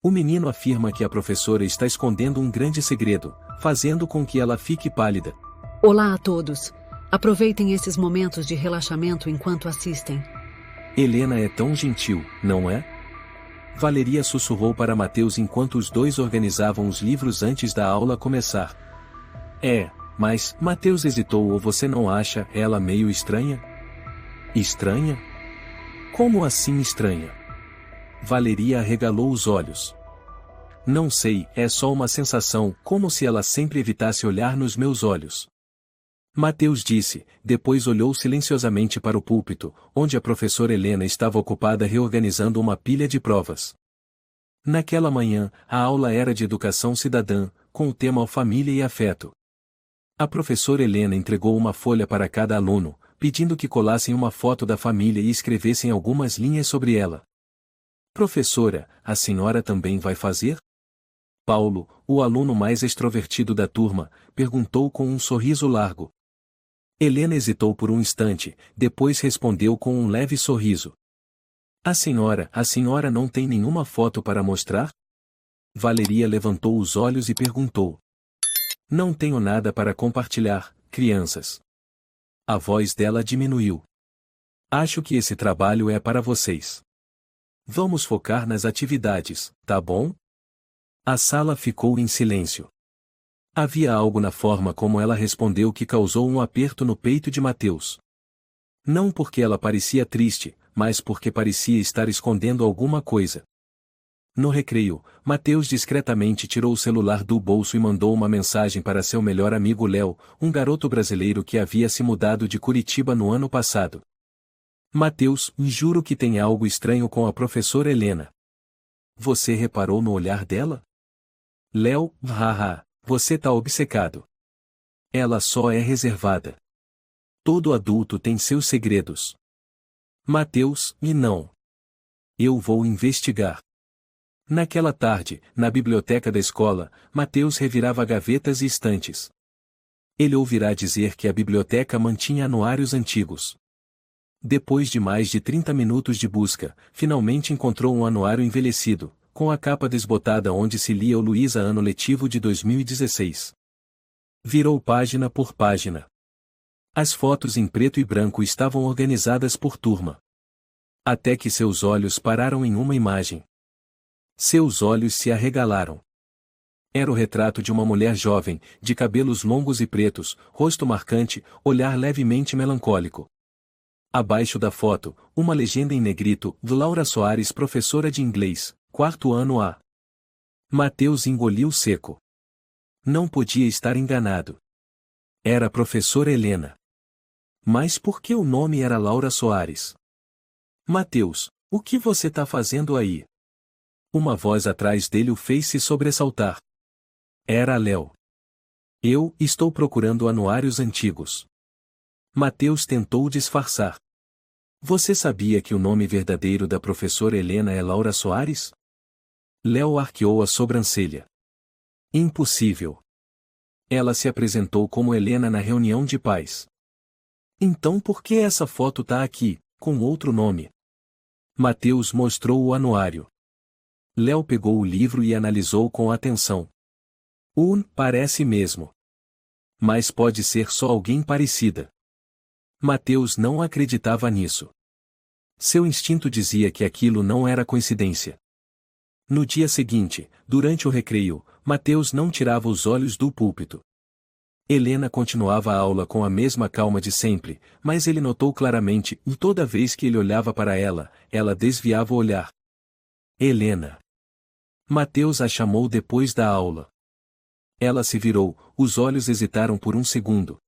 O menino afirma que a professora está escondendo um grande segredo, fazendo com que ela fique pálida. Olá a todos. Aproveitem esses momentos de relaxamento enquanto assistem. Helena é tão gentil, não é? Valeria sussurrou para Mateus enquanto os dois organizavam os livros antes da aula começar. Mas Mateus hesitou. Ou você não acha ela meio estranha? Estranha? Como assim estranha? Valeria arregalou os olhos. Não sei, é só uma sensação, como se ela sempre evitasse olhar nos meus olhos. Mateus disse, depois olhou silenciosamente para o púlpito, onde a professora Helena estava ocupada reorganizando uma pilha de provas. Naquela manhã, a aula era de educação cidadã, com o tema família e afeto. A professora Helena entregou uma folha para cada aluno, pedindo que colassem uma foto da família e escrevessem algumas linhas sobre ela. Professora, a senhora também vai fazer? Paulo, o aluno mais extrovertido da turma, perguntou com um sorriso largo. Helena hesitou por um instante, depois respondeu com um leve sorriso. A senhora não tem nenhuma foto para mostrar? Valeria levantou os olhos e perguntou. Não tenho nada para compartilhar, crianças. A voz dela diminuiu. Acho que esse trabalho é para vocês. Vamos focar nas atividades, tá bom? A sala ficou em silêncio. Havia algo na forma como ela respondeu que causou um aperto no peito de Mateus. Não porque ela parecia triste, mas porque parecia estar escondendo alguma coisa. No recreio, Mateus discretamente tirou o celular do bolso e mandou uma mensagem para seu melhor amigo Léo, um garoto brasileiro que havia se mudado de Curitiba no ano passado. Mateus, juro que tem algo estranho com a professora Helena. Você reparou no olhar dela? Léo, você tá obcecado. Ela só é reservada. Todo adulto tem seus segredos. Mateus, e não. Eu vou investigar. Naquela tarde, na biblioteca da escola, Mateus revirava gavetas e estantes. Ele ouvirá dizer que a biblioteca mantinha anuários antigos. Depois de mais de 30 minutos de busca, finalmente encontrou um anuário envelhecido, com a capa desbotada onde se lia o Luísa ano letivo de 2016. Virou página por página. As fotos em preto e branco estavam organizadas por turma. Até que seus olhos pararam em uma imagem. Seus olhos se arregalaram. Era o retrato de uma mulher jovem, de cabelos longos e pretos, rosto marcante, olhar levemente melancólico. Abaixo da foto, uma legenda em negrito, Laura Soares, professora de inglês, 4º ano A. Mateus engoliu seco. Não podia estar enganado. Era a professora Helena. Mas por que o nome era Laura Soares? Mateus, o que você tá fazendo aí? Uma voz atrás dele o fez se sobressaltar. Era Léo. Eu estou procurando anuários antigos. Mateus tentou disfarçar. Você sabia que o nome verdadeiro da professora Helena é Laura Soares? Léo arqueou a sobrancelha. Impossível. Ela se apresentou como Helena na reunião de pais. Então por que essa foto tá aqui, com outro nome? Mateus mostrou o anuário. Léo pegou o livro e analisou com atenção. Parece mesmo. Mas pode ser só alguém parecida. Mateus não acreditava nisso. Seu instinto dizia que aquilo não era coincidência. No dia seguinte, durante o recreio, Mateus não tirava os olhos do púlpito. Helena continuava a aula com a mesma calma de sempre, mas ele notou claramente, e toda vez que ele olhava para ela, ela desviava o olhar. Helena. Mateus a chamou depois da aula. Ela se virou, os olhos hesitaram por um segundo.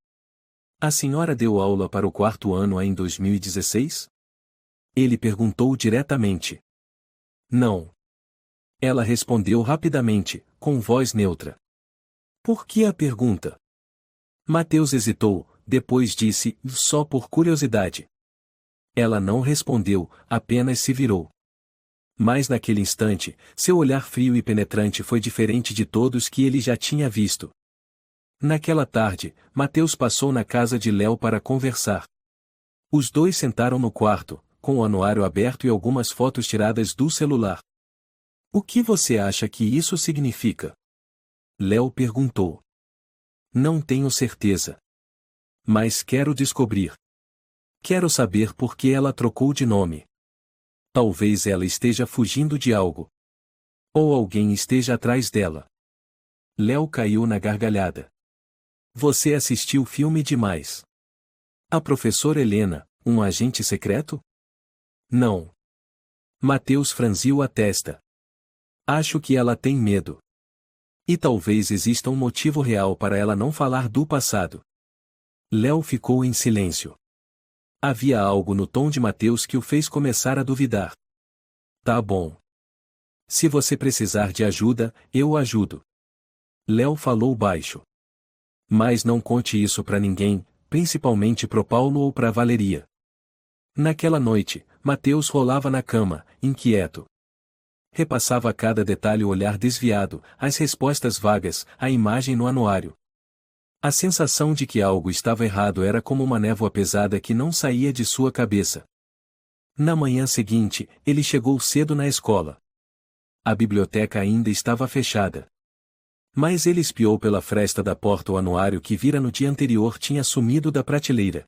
A senhora deu aula para o 4º ano em 2016? Ele perguntou diretamente. Não. Ela respondeu rapidamente, com voz neutra. Por que a pergunta? Mateus hesitou, depois disse, só por curiosidade. Ela não respondeu, apenas se virou. Mas naquele instante, seu olhar frio e penetrante foi diferente de todos que ele já tinha visto. Naquela tarde, Mateus passou na casa de Léo para conversar. Os dois sentaram no quarto, com o anuário aberto e algumas fotos tiradas do celular. O que você acha que isso significa? Léo perguntou. Não tenho certeza. Mas quero descobrir. Quero saber por que ela trocou de nome. Talvez ela esteja fugindo de algo. Ou alguém esteja atrás dela. Léo caiu na gargalhada. Você assistiu filme demais. A professora Helena, um agente secreto? Não. Mateus franziu a testa. Acho que ela tem medo. E talvez exista um motivo real para ela não falar do passado. Léo ficou em silêncio. Havia algo no tom de Mateus que o fez começar a duvidar. Tá bom. Se você precisar de ajuda, eu o ajudo. Léo falou baixo. Mas não conte isso para ninguém, principalmente pro Paulo ou pra Valeria. Naquela noite, Mateus rolava na cama, inquieto. Repassava cada detalhe, o olhar desviado, as respostas vagas, a imagem no anuário. A sensação de que algo estava errado era como uma névoa pesada que não saía de sua cabeça. Na manhã seguinte, ele chegou cedo na escola. A biblioteca ainda estava fechada. Mas ele espiou pela fresta da porta o anuário que vira no dia anterior tinha sumido da prateleira.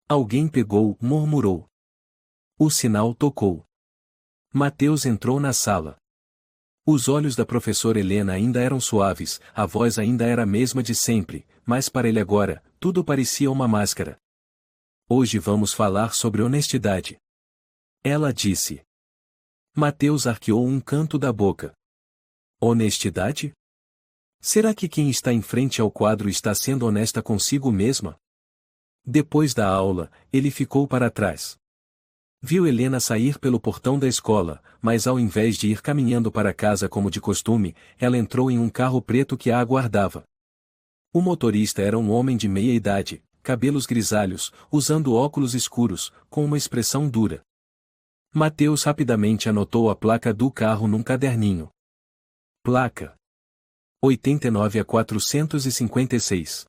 Alguém pegou, murmurou. O sinal tocou. Mateus entrou na sala. Os olhos da professora Helena ainda eram suaves, a voz ainda era a mesma de sempre, mas para ele agora, tudo parecia uma máscara. Hoje vamos falar sobre honestidade. Ela disse. Mateus arqueou um canto da boca. Honestidade? Será que quem está em frente ao quadro está sendo honesta consigo mesma? Depois da aula, ele ficou para trás. Viu Helena sair pelo portão da escola, mas ao invés de ir caminhando para casa como de costume, ela entrou em um carro preto que a aguardava. O motorista era um homem de meia idade, cabelos grisalhos, usando óculos escuros, com uma expressão dura. Mateus rapidamente anotou a placa do carro num caderninho. Placa 89 a 456.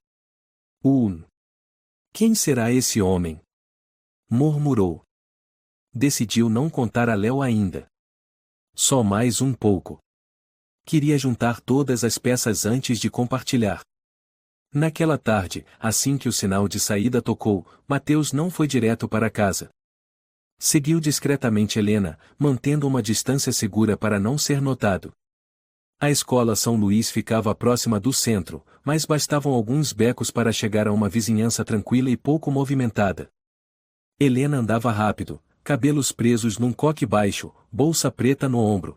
Quem será esse homem? Murmurou. Decidiu não contar a Léo ainda. Só mais um pouco. Queria juntar todas as peças antes de compartilhar. Naquela tarde, assim que o sinal de saída tocou, Mateus não foi direto para casa. Seguiu discretamente Helena, mantendo uma distância segura para não ser notado. A escola São Luís ficava próxima do centro, mas bastavam alguns becos para chegar a uma vizinhança tranquila e pouco movimentada. Helena andava rápido, cabelos presos num coque baixo, bolsa preta no ombro.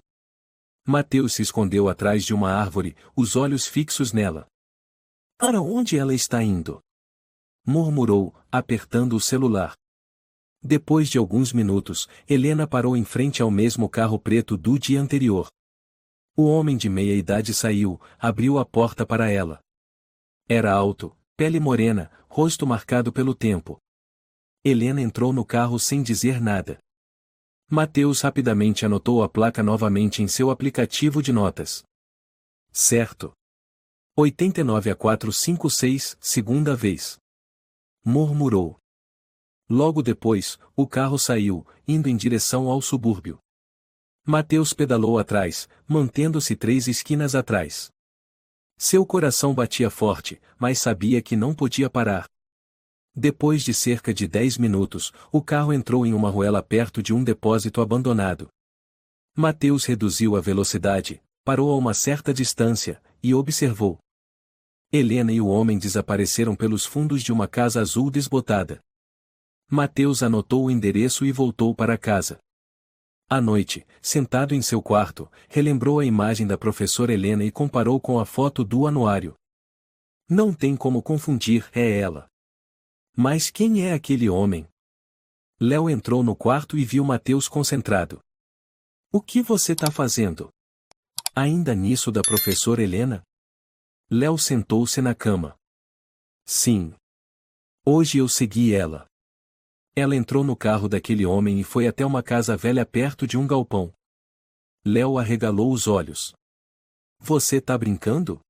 Mateus se escondeu atrás de uma árvore, os olhos fixos nela. Para onde ela está indo? Murmurou, apertando o celular. Depois de alguns minutos, Helena parou em frente ao mesmo carro preto do dia anterior. O homem de meia idade saiu, abriu a porta para ela. Era alto, pele morena, rosto marcado pelo tempo. Helena entrou no carro sem dizer nada. Mateus rapidamente anotou a placa novamente em seu aplicativo de notas. Certo. 89 a 456, segunda vez. Murmurou. Logo depois, o carro saiu, indo em direção ao subúrbio. Mateus pedalou atrás, mantendo-se 3 esquinas atrás. Seu coração batia forte, mas sabia que não podia parar. Depois de cerca de 10 minutos, o carro entrou em uma ruela perto de um depósito abandonado. Mateus reduziu a velocidade, parou a uma certa distância, e observou. Helena e o homem desapareceram pelos fundos de uma casa azul desbotada. Mateus anotou o endereço e voltou para casa. À noite, sentado em seu quarto, relembrou a imagem da professora Helena e comparou com a foto do anuário. Não tem como confundir, é ela. Mas quem é aquele homem? Léo entrou no quarto e viu Mateus concentrado. O que você tá fazendo? Ainda nisso da professora Helena? Léo sentou-se na cama. Sim. Hoje eu segui ela. Ela entrou no carro daquele homem e foi até uma casa velha perto de um galpão. Léo arregalou os olhos. Você tá brincando?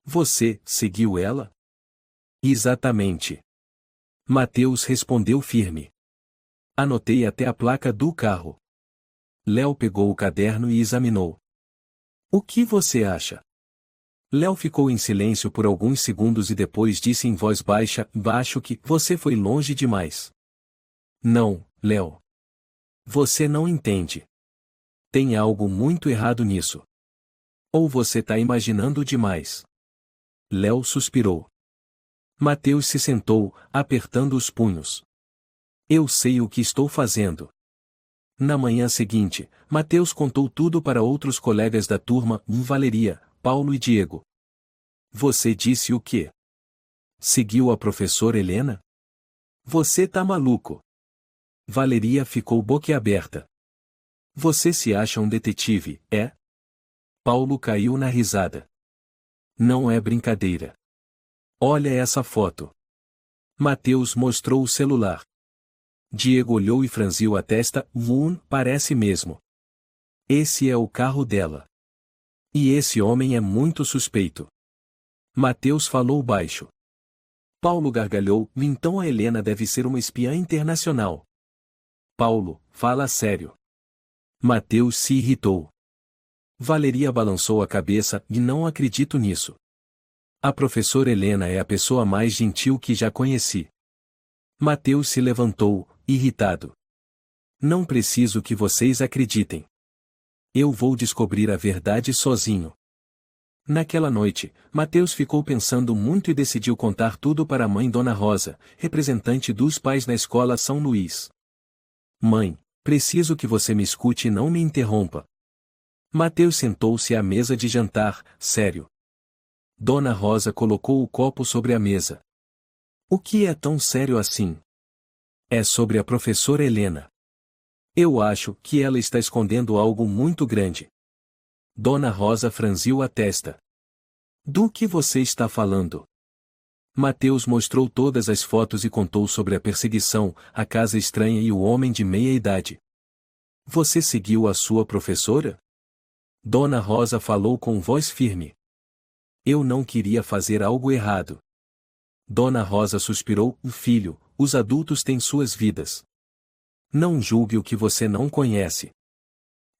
Você seguiu ela? Exatamente. Mateus respondeu firme. Anotei até a placa do carro. Léo pegou o caderno e examinou. O que você acha? Léo ficou em silêncio por alguns segundos e depois disse em voz baixa: acho que você foi longe demais. Não, Léo. Você não entende. Tem algo muito errado nisso. Ou você tá imaginando demais. Léo suspirou. Mateus se sentou, apertando os punhos. Eu sei o que estou fazendo. Na manhã seguinte, Mateus contou tudo para outros colegas da turma, Valeria, Paulo e Diego. Você disse o quê? Seguiu a professora Helena? Você tá maluco. Valeria ficou boquiaberta. Você se acha um detetive, é? Paulo caiu na risada. Não é brincadeira. Olha essa foto. Mateus mostrou o celular. Diego olhou e franziu a testa. Parece mesmo. Esse é o carro dela. E esse homem é muito suspeito. Mateus falou baixo. Paulo gargalhou. Então a Helena deve ser uma espiã internacional. Paulo, fala sério. Mateus se irritou. Valeria balançou a cabeça. E não acredito nisso. A professora Helena é a pessoa mais gentil que já conheci. Mateus se levantou, irritado. Não preciso que vocês acreditem. Eu vou descobrir a verdade sozinho. Naquela noite, Mateus ficou pensando muito e decidiu contar tudo para a mãe Dona Rosa, representante dos pais na escola São Luís. Mãe, preciso que você me escute e não me interrompa. Mateus sentou-se à mesa de jantar, sério. Dona Rosa colocou o copo sobre a mesa. O que é tão sério assim? É sobre a professora Helena. Eu acho que ela está escondendo algo muito grande. Dona Rosa franziu a testa. Do que você está falando? Mateus mostrou todas as fotos e contou sobre a perseguição, a casa estranha e o homem de meia-idade. Você seguiu a sua professora? Dona Rosa falou com voz firme. Eu não queria fazer algo errado. Dona Rosa suspirou. Filho, os adultos têm suas vidas. Não julgue o que você não conhece.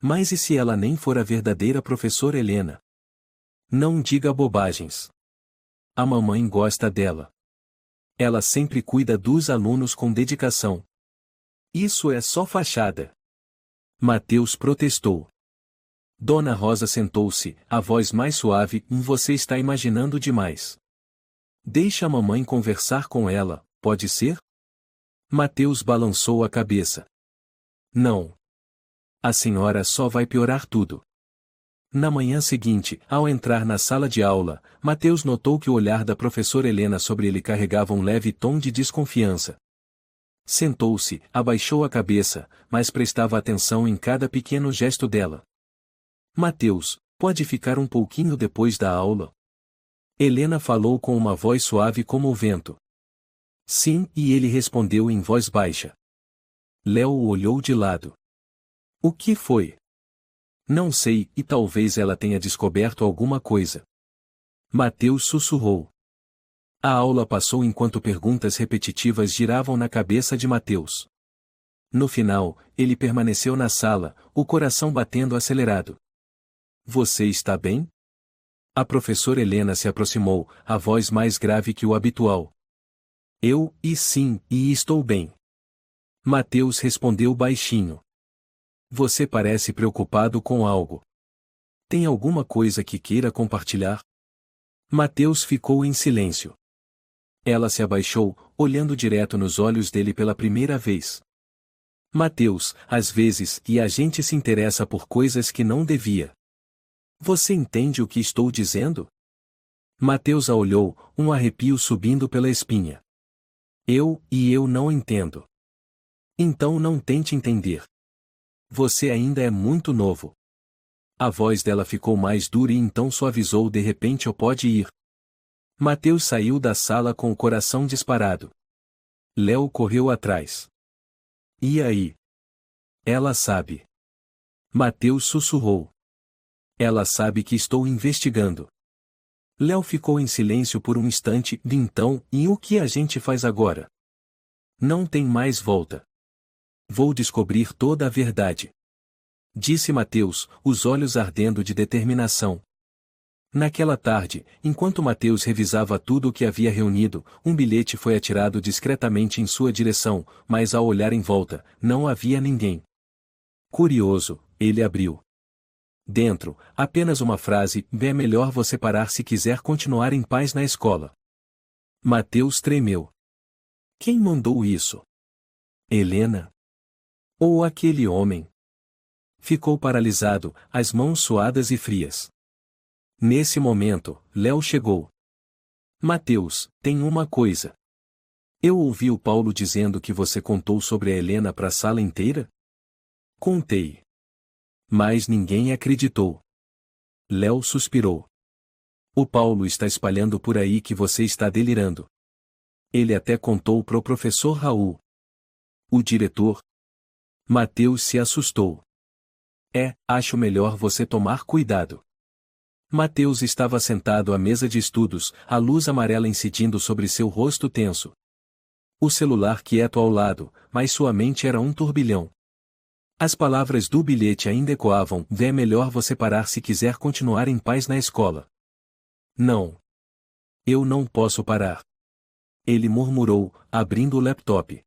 Mas e se ela nem for a verdadeira professora Helena? Não diga bobagens. A mamãe gosta dela. Ela sempre cuida dos alunos com dedicação. Isso é só fachada. Mateus protestou. Dona Rosa sentou-se, a voz mais suave. Você está imaginando demais. Deixa a mamãe conversar com ela, pode ser? Mateus balançou a cabeça. Não. A senhora só vai piorar tudo. Na manhã seguinte, ao entrar na sala de aula, Mateus notou que o olhar da professora Helena sobre ele carregava um leve tom de desconfiança. Sentou-se, abaixou a cabeça, mas prestava atenção em cada pequeno gesto dela. Mateus, pode ficar um pouquinho depois da aula? Helena falou com uma voz suave como o vento. Sim, e ele respondeu em voz baixa. Léo o olhou de lado. O que foi? Não sei, e talvez ela tenha descoberto alguma coisa. Mateus sussurrou. A aula passou enquanto perguntas repetitivas giravam na cabeça de Mateus. No final, ele permaneceu na sala, o coração batendo acelerado. Você está bem? A professora Helena se aproximou, a voz mais grave que o habitual. Sim, e estou bem. Mateus respondeu baixinho. Você parece preocupado com algo. Tem alguma coisa que queira compartilhar? Mateus ficou em silêncio. Ela se abaixou, olhando direto nos olhos dele pela primeira vez. Mateus, às vezes, e a gente se interessa por coisas que não devia. Você entende o que estou dizendo? Mateus a olhou, um arrepio subindo pela espinha. Eu não entendo. Então não tente entender. Você ainda é muito novo. A voz dela ficou mais dura e então suavizou de repente. Pode ir. Mateus saiu da sala com o coração disparado. Léo correu atrás. E aí? Ela sabe. Mateus sussurrou. Ela sabe que estou investigando. Léo ficou em silêncio por um instante. Então, e o que a gente faz agora? Não tem mais volta. Vou descobrir toda a verdade. disse Mateus, os olhos ardendo de determinação. Naquela tarde, enquanto Mateus revisava tudo o que havia reunido, um bilhete foi atirado discretamente em sua direção, mas ao olhar em volta, não havia ninguém. Curioso, ele abriu. Dentro, apenas uma frase: é melhor você parar se quiser continuar em paz na escola. Mateus tremeu. Quem mandou isso? Helena? Ou aquele homem? Ficou paralisado, as mãos suadas e frias. Nesse momento, Léo chegou. Mateus, tem uma coisa. Eu ouvi o Paulo dizendo que você contou sobre a Helena para a sala inteira? Contei. Mas ninguém acreditou. Léo suspirou. O Paulo está espalhando por aí que você está delirando. Ele até contou pro professor Raul. O diretor? Mateus se assustou. Acho melhor você tomar cuidado. Mateus estava sentado à mesa de estudos, a luz amarela incidindo sobre seu rosto tenso. O celular quieto ao lado, mas sua mente era um turbilhão. As palavras do bilhete ainda ecoavam: é melhor você parar se quiser continuar em paz na escola. Não. Eu não posso parar. Ele murmurou, abrindo o laptop.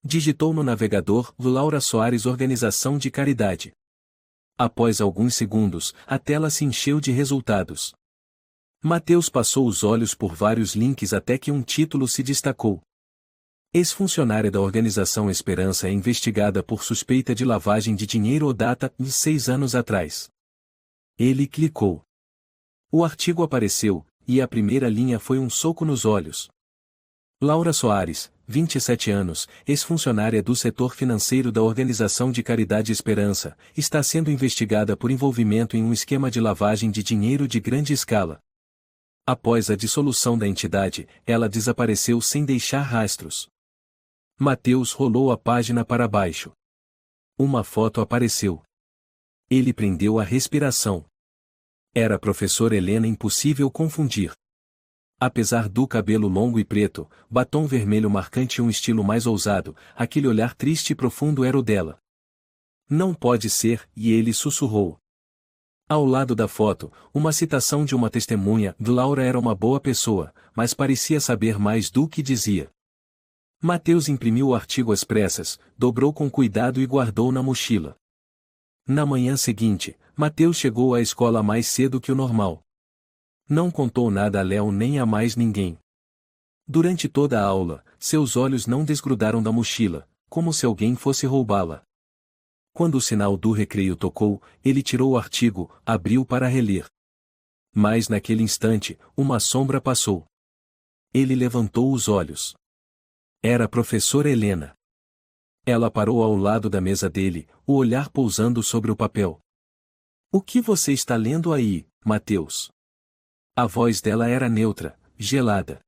Digitou no navegador: Laura Soares Organização de Caridade. Após alguns segundos, a tela se encheu de resultados. Mateus passou os olhos por vários links até que um título se destacou. Ex-funcionária da Organização Esperança é investigada por suspeita de lavagem de dinheiro ou data de 6 anos atrás. Ele clicou. O artigo apareceu, e a primeira linha foi um soco nos olhos. Laura Soares, 27 anos, ex-funcionária do setor financeiro da Organização de Caridade Esperança, está sendo investigada por envolvimento em um esquema de lavagem de dinheiro de grande escala. Após a dissolução da entidade, ela desapareceu sem deixar rastros. Mateus rolou a página para baixo. Uma foto apareceu. Ele prendeu a respiração. Era a professora Helena, impossível confundir. Apesar do cabelo longo e preto, batom vermelho marcante e um estilo mais ousado, aquele olhar triste e profundo era o dela. Não pode ser, e ele sussurrou. Ao lado da foto, uma citação de uma testemunha: Laura era uma boa pessoa, mas parecia saber mais do que dizia. Mateus imprimiu o artigo às pressas, dobrou com cuidado e guardou na mochila. Na manhã seguinte, Mateus chegou à escola mais cedo que o normal. Não contou nada a Léo nem a mais ninguém. Durante toda a aula, seus olhos não desgrudaram da mochila, como se alguém fosse roubá-la. Quando o sinal do recreio tocou, ele tirou o artigo, abriu para reler. Mas naquele instante, uma sombra passou. Ele levantou os olhos. Era a professora Helena. Ela parou ao lado da mesa dele, o olhar pousando sobre o papel. O que você está lendo aí, Mateus? A voz dela era neutra, gelada.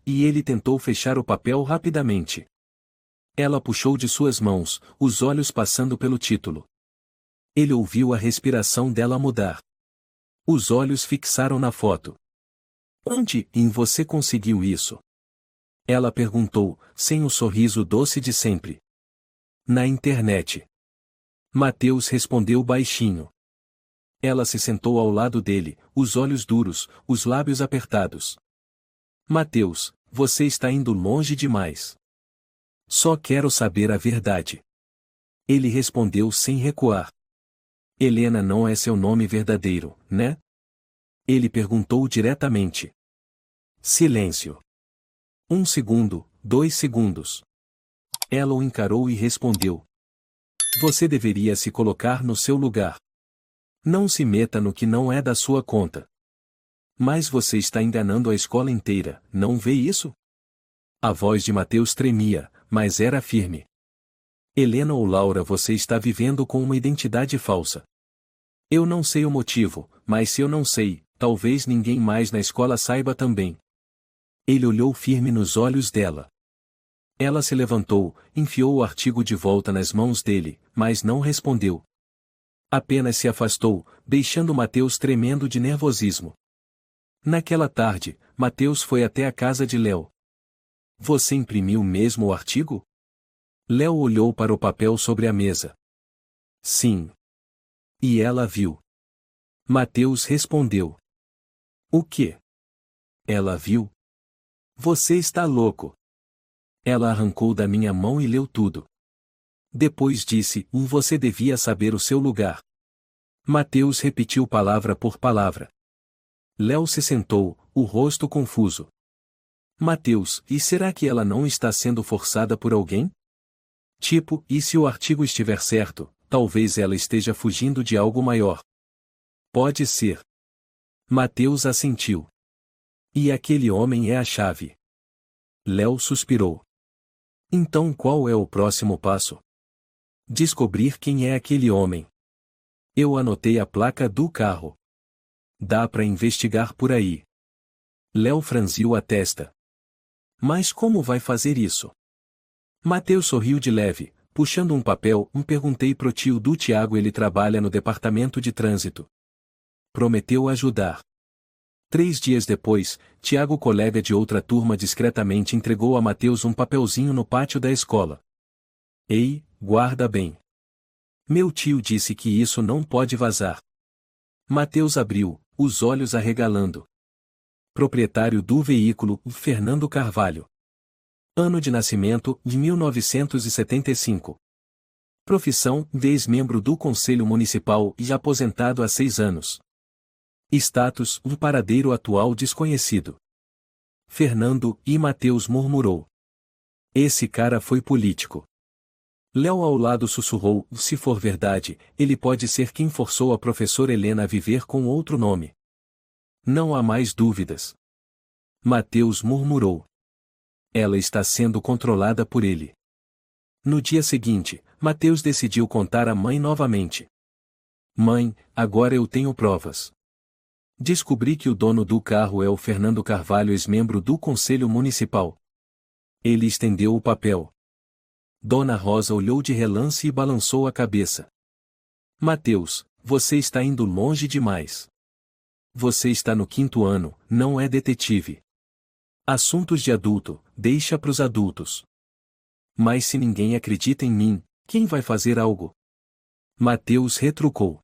E ele tentou fechar o papel rapidamente. Ela puxou de suas mãos, os olhos passando pelo título. Ele ouviu a respiração dela mudar. Os olhos fixaram na foto. Onde você conseguiu isso? Ela perguntou, sem o sorriso doce de sempre. Na internet. Mateus respondeu baixinho. Ela se sentou ao lado dele, os olhos duros, os lábios apertados. Mateus, você está indo longe demais. Só quero saber a verdade. Ele respondeu sem recuar. Helena não é seu nome verdadeiro, né? Ele perguntou diretamente. Silêncio. 1 segundo, 2 segundos. Ela o encarou e respondeu. Você deveria se colocar no seu lugar. Não se meta no que não é da sua conta. Mas você está enganando a escola inteira, não vê isso? A voz de Mateus tremia, mas era firme. Helena ou Laura, você está vivendo com uma identidade falsa. Eu não sei o motivo, mas se eu não sei, talvez ninguém mais na escola saiba também. Ele olhou firme nos olhos dela. Ela se levantou, enfiou o artigo de volta nas mãos dele, mas não respondeu. Apenas se afastou, deixando Mateus tremendo de nervosismo. Naquela tarde, Mateus foi até a casa de Léo. Você imprimiu mesmo o artigo? Léo olhou para o papel sobre a mesa. Sim. E ela viu. Mateus respondeu. O quê? Ela viu? Você está louco. Ela arrancou da minha mão e leu tudo. Depois disse, você devia saber o seu lugar. Mateus repetiu palavra por palavra. Léo se sentou, o rosto confuso. Mateus, e será que ela não está sendo forçada por alguém? Tipo, e se o artigo estiver certo, talvez ela esteja fugindo de algo maior. Pode ser. Mateus assentiu. E aquele homem é a chave. Léo suspirou. Então qual é o próximo passo? Descobrir quem é aquele homem. Eu anotei a placa do carro. Dá para investigar por aí. Léo franziu a testa. Mas como vai fazer isso? Mateus sorriu de leve, puxando um papel. Perguntei pro tio do Tiago, ele trabalha no departamento de trânsito. Prometeu ajudar. 3 dias depois, Tiago, colega de outra turma, discretamente entregou a Mateus um papelzinho no pátio da escola. Ei, guarda bem. Meu tio disse que isso não pode vazar. Mateus abriu, os olhos arregalando. Proprietário do veículo, Fernando Carvalho. Ano de nascimento, de 1975. Profissão, ex-membro do Conselho Municipal e aposentado há 6 anos. Status, paradeiro atual desconhecido. Fernando e Mateus murmurou. Esse cara foi político. Léo ao lado sussurrou, se for verdade, ele pode ser quem forçou a professora Helena a viver com outro nome. Não há mais dúvidas. Mateus murmurou. Ela está sendo controlada por ele. No dia seguinte, Mateus decidiu contar à mãe novamente. Mãe, agora eu tenho provas. Descobri que o dono do carro é o Fernando Carvalho, ex-membro do Conselho Municipal. Ele estendeu o papel. Dona Rosa olhou de relance e balançou a cabeça. Mateus, você está indo longe demais. Você está no 5º ano, não é detetive. Assuntos de adulto, deixa para os adultos. Mas se ninguém acredita em mim, quem vai fazer algo? Mateus retrucou.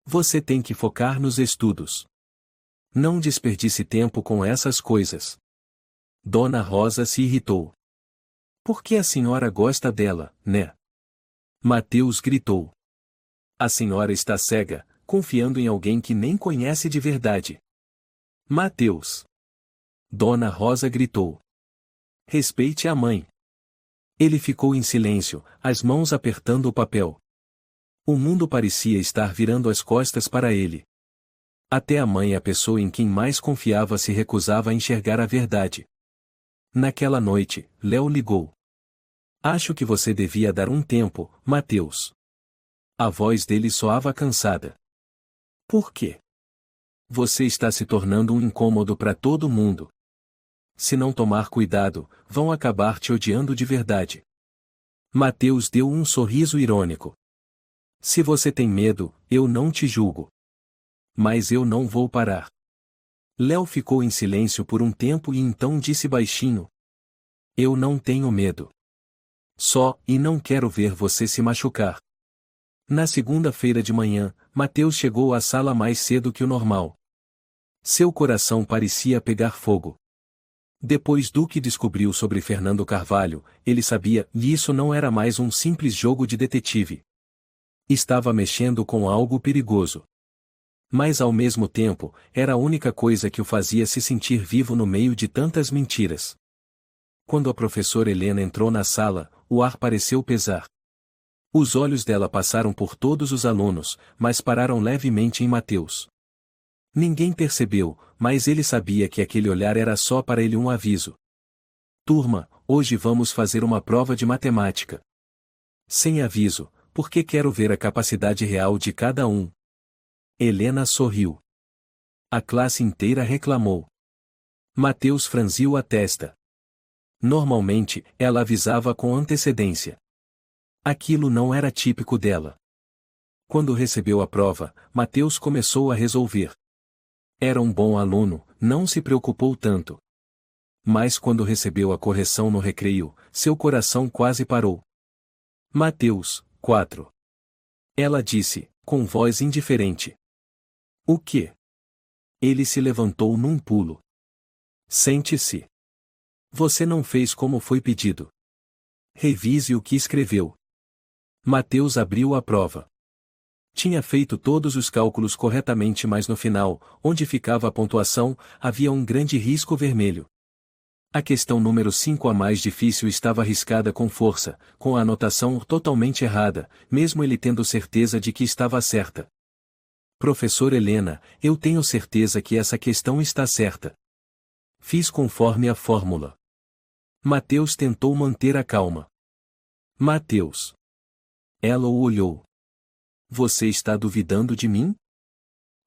Você tem que focar nos estudos. Não desperdice tempo com essas coisas. Dona Rosa se irritou. Por que a senhora gosta dela, né? Mateus gritou. A senhora está cega, confiando em alguém que nem conhece de verdade. Mateus. Dona Rosa gritou. Respeite a mãe. Ele ficou em silêncio, as mãos apertando o papel. O mundo parecia estar virando as costas para ele. Até a mãe, a pessoa em quem mais confiava, se recusava a enxergar a verdade. Naquela noite, Léo ligou. Acho que você devia dar um tempo, Mateus. A voz dele soava cansada. Por quê? Você está se tornando um incômodo para todo mundo. Se não tomar cuidado, vão acabar te odiando de verdade. Mateus deu um sorriso irônico. Se você tem medo, eu não te julgo. Mas eu não vou parar. Léo ficou em silêncio por um tempo e então disse baixinho. Eu não tenho medo. Só, e não quero ver você se machucar. Na segunda-feira de manhã, Mateus chegou à sala mais cedo que o normal. Seu coração parecia pegar fogo. Depois do que descobriu sobre Fernando Carvalho, ele sabia que isso não era mais um simples jogo de detetive. Estava mexendo com algo perigoso. Mas ao mesmo tempo, era a única coisa que o fazia se sentir vivo no meio de tantas mentiras. Quando a professora Helena entrou na sala, o ar pareceu pesar. Os olhos dela passaram por todos os alunos, mas pararam levemente em Mateus. Ninguém percebeu, mas ele sabia que aquele olhar era só para ele um aviso. Turma, hoje vamos fazer uma prova de matemática. Sem aviso, porque quero ver a capacidade real de cada um. Helena sorriu. A classe inteira reclamou. Mateus franziu a testa. Normalmente, ela avisava com antecedência. Aquilo não era típico dela. Quando recebeu a prova, Mateus começou a resolver. Era um bom aluno, não se preocupou tanto. Mas quando recebeu a correção no recreio, seu coração quase parou. Mateus, 4. Ela disse, com voz indiferente. O quê? Ele se levantou num pulo. Sente-se. Você não fez como foi pedido. Revise o que escreveu. Mateus abriu a prova. Tinha feito todos os cálculos corretamente, mas no final, onde ficava a pontuação, havia um grande risco vermelho. A questão número 5, a mais difícil, estava riscada com força, com a anotação totalmente errada, mesmo ele tendo certeza de que estava certa. Professor Helena, eu tenho certeza que essa questão está certa. Fiz conforme a fórmula. Mateus tentou manter a calma. Mateus. Ela o olhou. Você está duvidando de mim?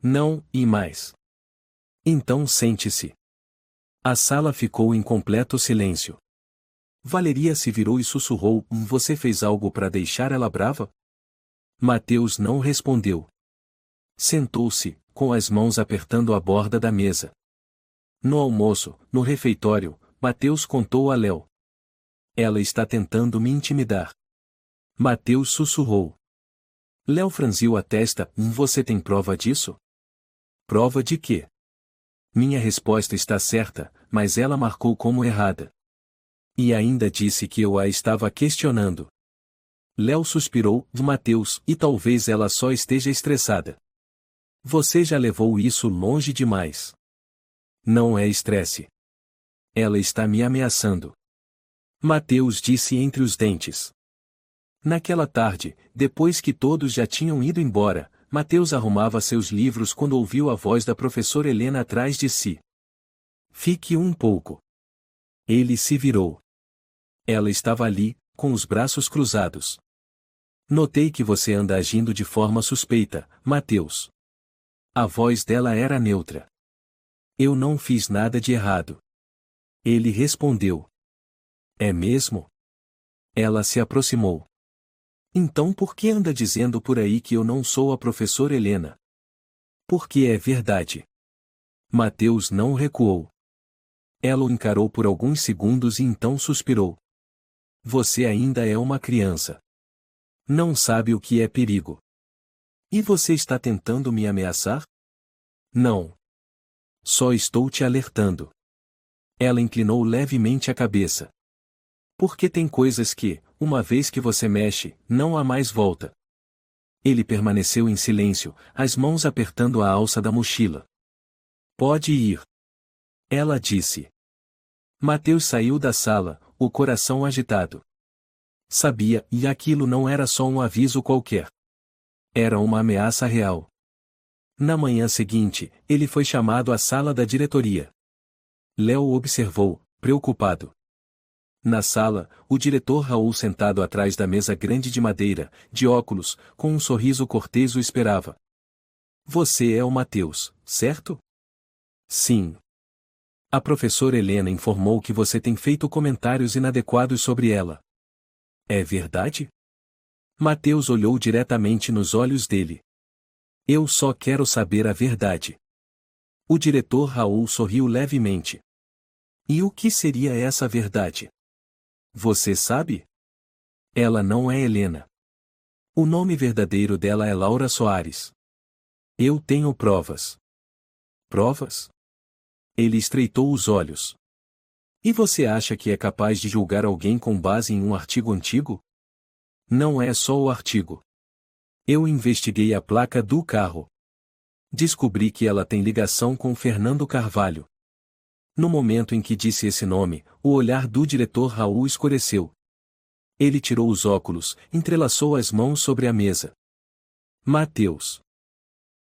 Não, e mais. Então sente-se. A sala ficou em completo silêncio. Valeria se virou e sussurrou: Você fez algo para deixar ela brava? Mateus não respondeu. Sentou-se, com as mãos apertando a borda da mesa. No almoço, no refeitório, Mateus contou a Léo. Ela está tentando me intimidar. Mateus sussurrou. Léo franziu a testa. Você tem prova disso? Prova de quê? Minha resposta está certa, mas ela marcou como errada. E ainda disse que eu a estava questionando. Léo suspirou. Mateus, e talvez ela só esteja estressada. Você já levou isso longe demais. Não é estresse. Ela está me ameaçando. Mateus disse entre os dentes. Naquela tarde, depois que todos já tinham ido embora, Mateus arrumava seus livros quando ouviu a voz da professora Helena atrás de si. Fique um pouco. Ele se virou. Ela estava ali, com os braços cruzados. Notei que você anda agindo de forma suspeita, Mateus. A voz dela era neutra. Eu não fiz nada de errado. Ele respondeu. É mesmo? Ela se aproximou. Então por que anda dizendo por aí que eu não sou a professora Helena? Porque é verdade. Mateus não recuou. Ela o encarou por alguns segundos e então suspirou. Você ainda é uma criança. Não sabe o que é perigo. E você está tentando me ameaçar? Não. Só estou te alertando. Ela inclinou levemente a cabeça. Porque tem coisas que, uma vez que você mexe, não há mais volta. Ele permaneceu em silêncio, as mãos apertando a alça da mochila. Pode ir. Ela disse. Mateus saiu da sala, o coração agitado. Sabia, e aquilo não era só um aviso qualquer. Era uma ameaça real. Na manhã seguinte, ele foi chamado à sala da diretoria. Léo o observou, preocupado. Na sala, o diretor Raul, sentado atrás da mesa grande de madeira, de óculos, com um sorriso cortês, o esperava. Você é o Mateus, certo? Sim. A professora Helena informou que você tem feito comentários inadequados sobre ela. É verdade? Mateus olhou diretamente nos olhos dele. Eu só quero saber a verdade. O diretor Raul sorriu levemente. E o que seria essa verdade? Você sabe? Ela não é Helena. O nome verdadeiro dela é Laura Soares. Eu tenho provas. Provas? Ele estreitou os olhos. E você acha que é capaz de julgar alguém com base em um artigo antigo? Não é só o artigo. Eu investiguei a placa do carro. Descobri que ela tem ligação com Fernando Carvalho. No momento em que disse esse nome, o olhar do diretor Raul escureceu. Ele tirou os óculos, entrelaçou as mãos sobre a mesa. Mateus.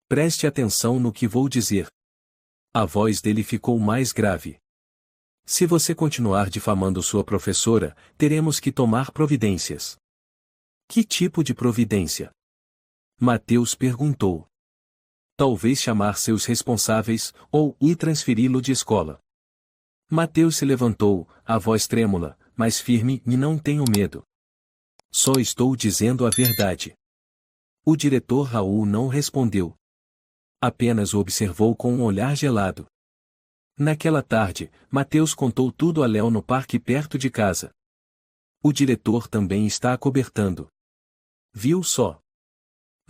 Preste atenção no que vou dizer. A voz dele ficou mais grave. Se você continuar difamando sua professora, teremos que tomar providências. Que tipo de providência? Mateus perguntou. Talvez chamar seus responsáveis, ou ir transferi-lo de escola. Mateus se levantou, a voz trêmula, mas firme, e não tenho medo. Só estou dizendo a verdade. O diretor Raul não respondeu. Apenas o observou com um olhar gelado. Naquela tarde, Mateus contou tudo a Léo no parque perto de casa. O diretor também está acobertando. Viu só?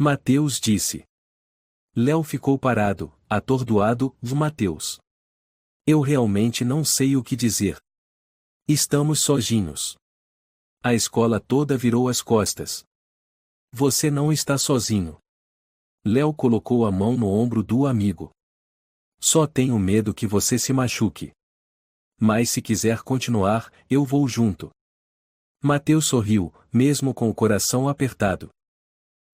Mateus disse. Léo ficou parado, atordoado. Mateus. Eu realmente não sei o que dizer. Estamos sozinhos. A escola toda virou as costas. Você não está sozinho. Léo colocou a mão no ombro do amigo. Só tenho medo que você se machuque. Mas se quiser continuar, eu vou junto. Mateus sorriu, mesmo com o coração apertado.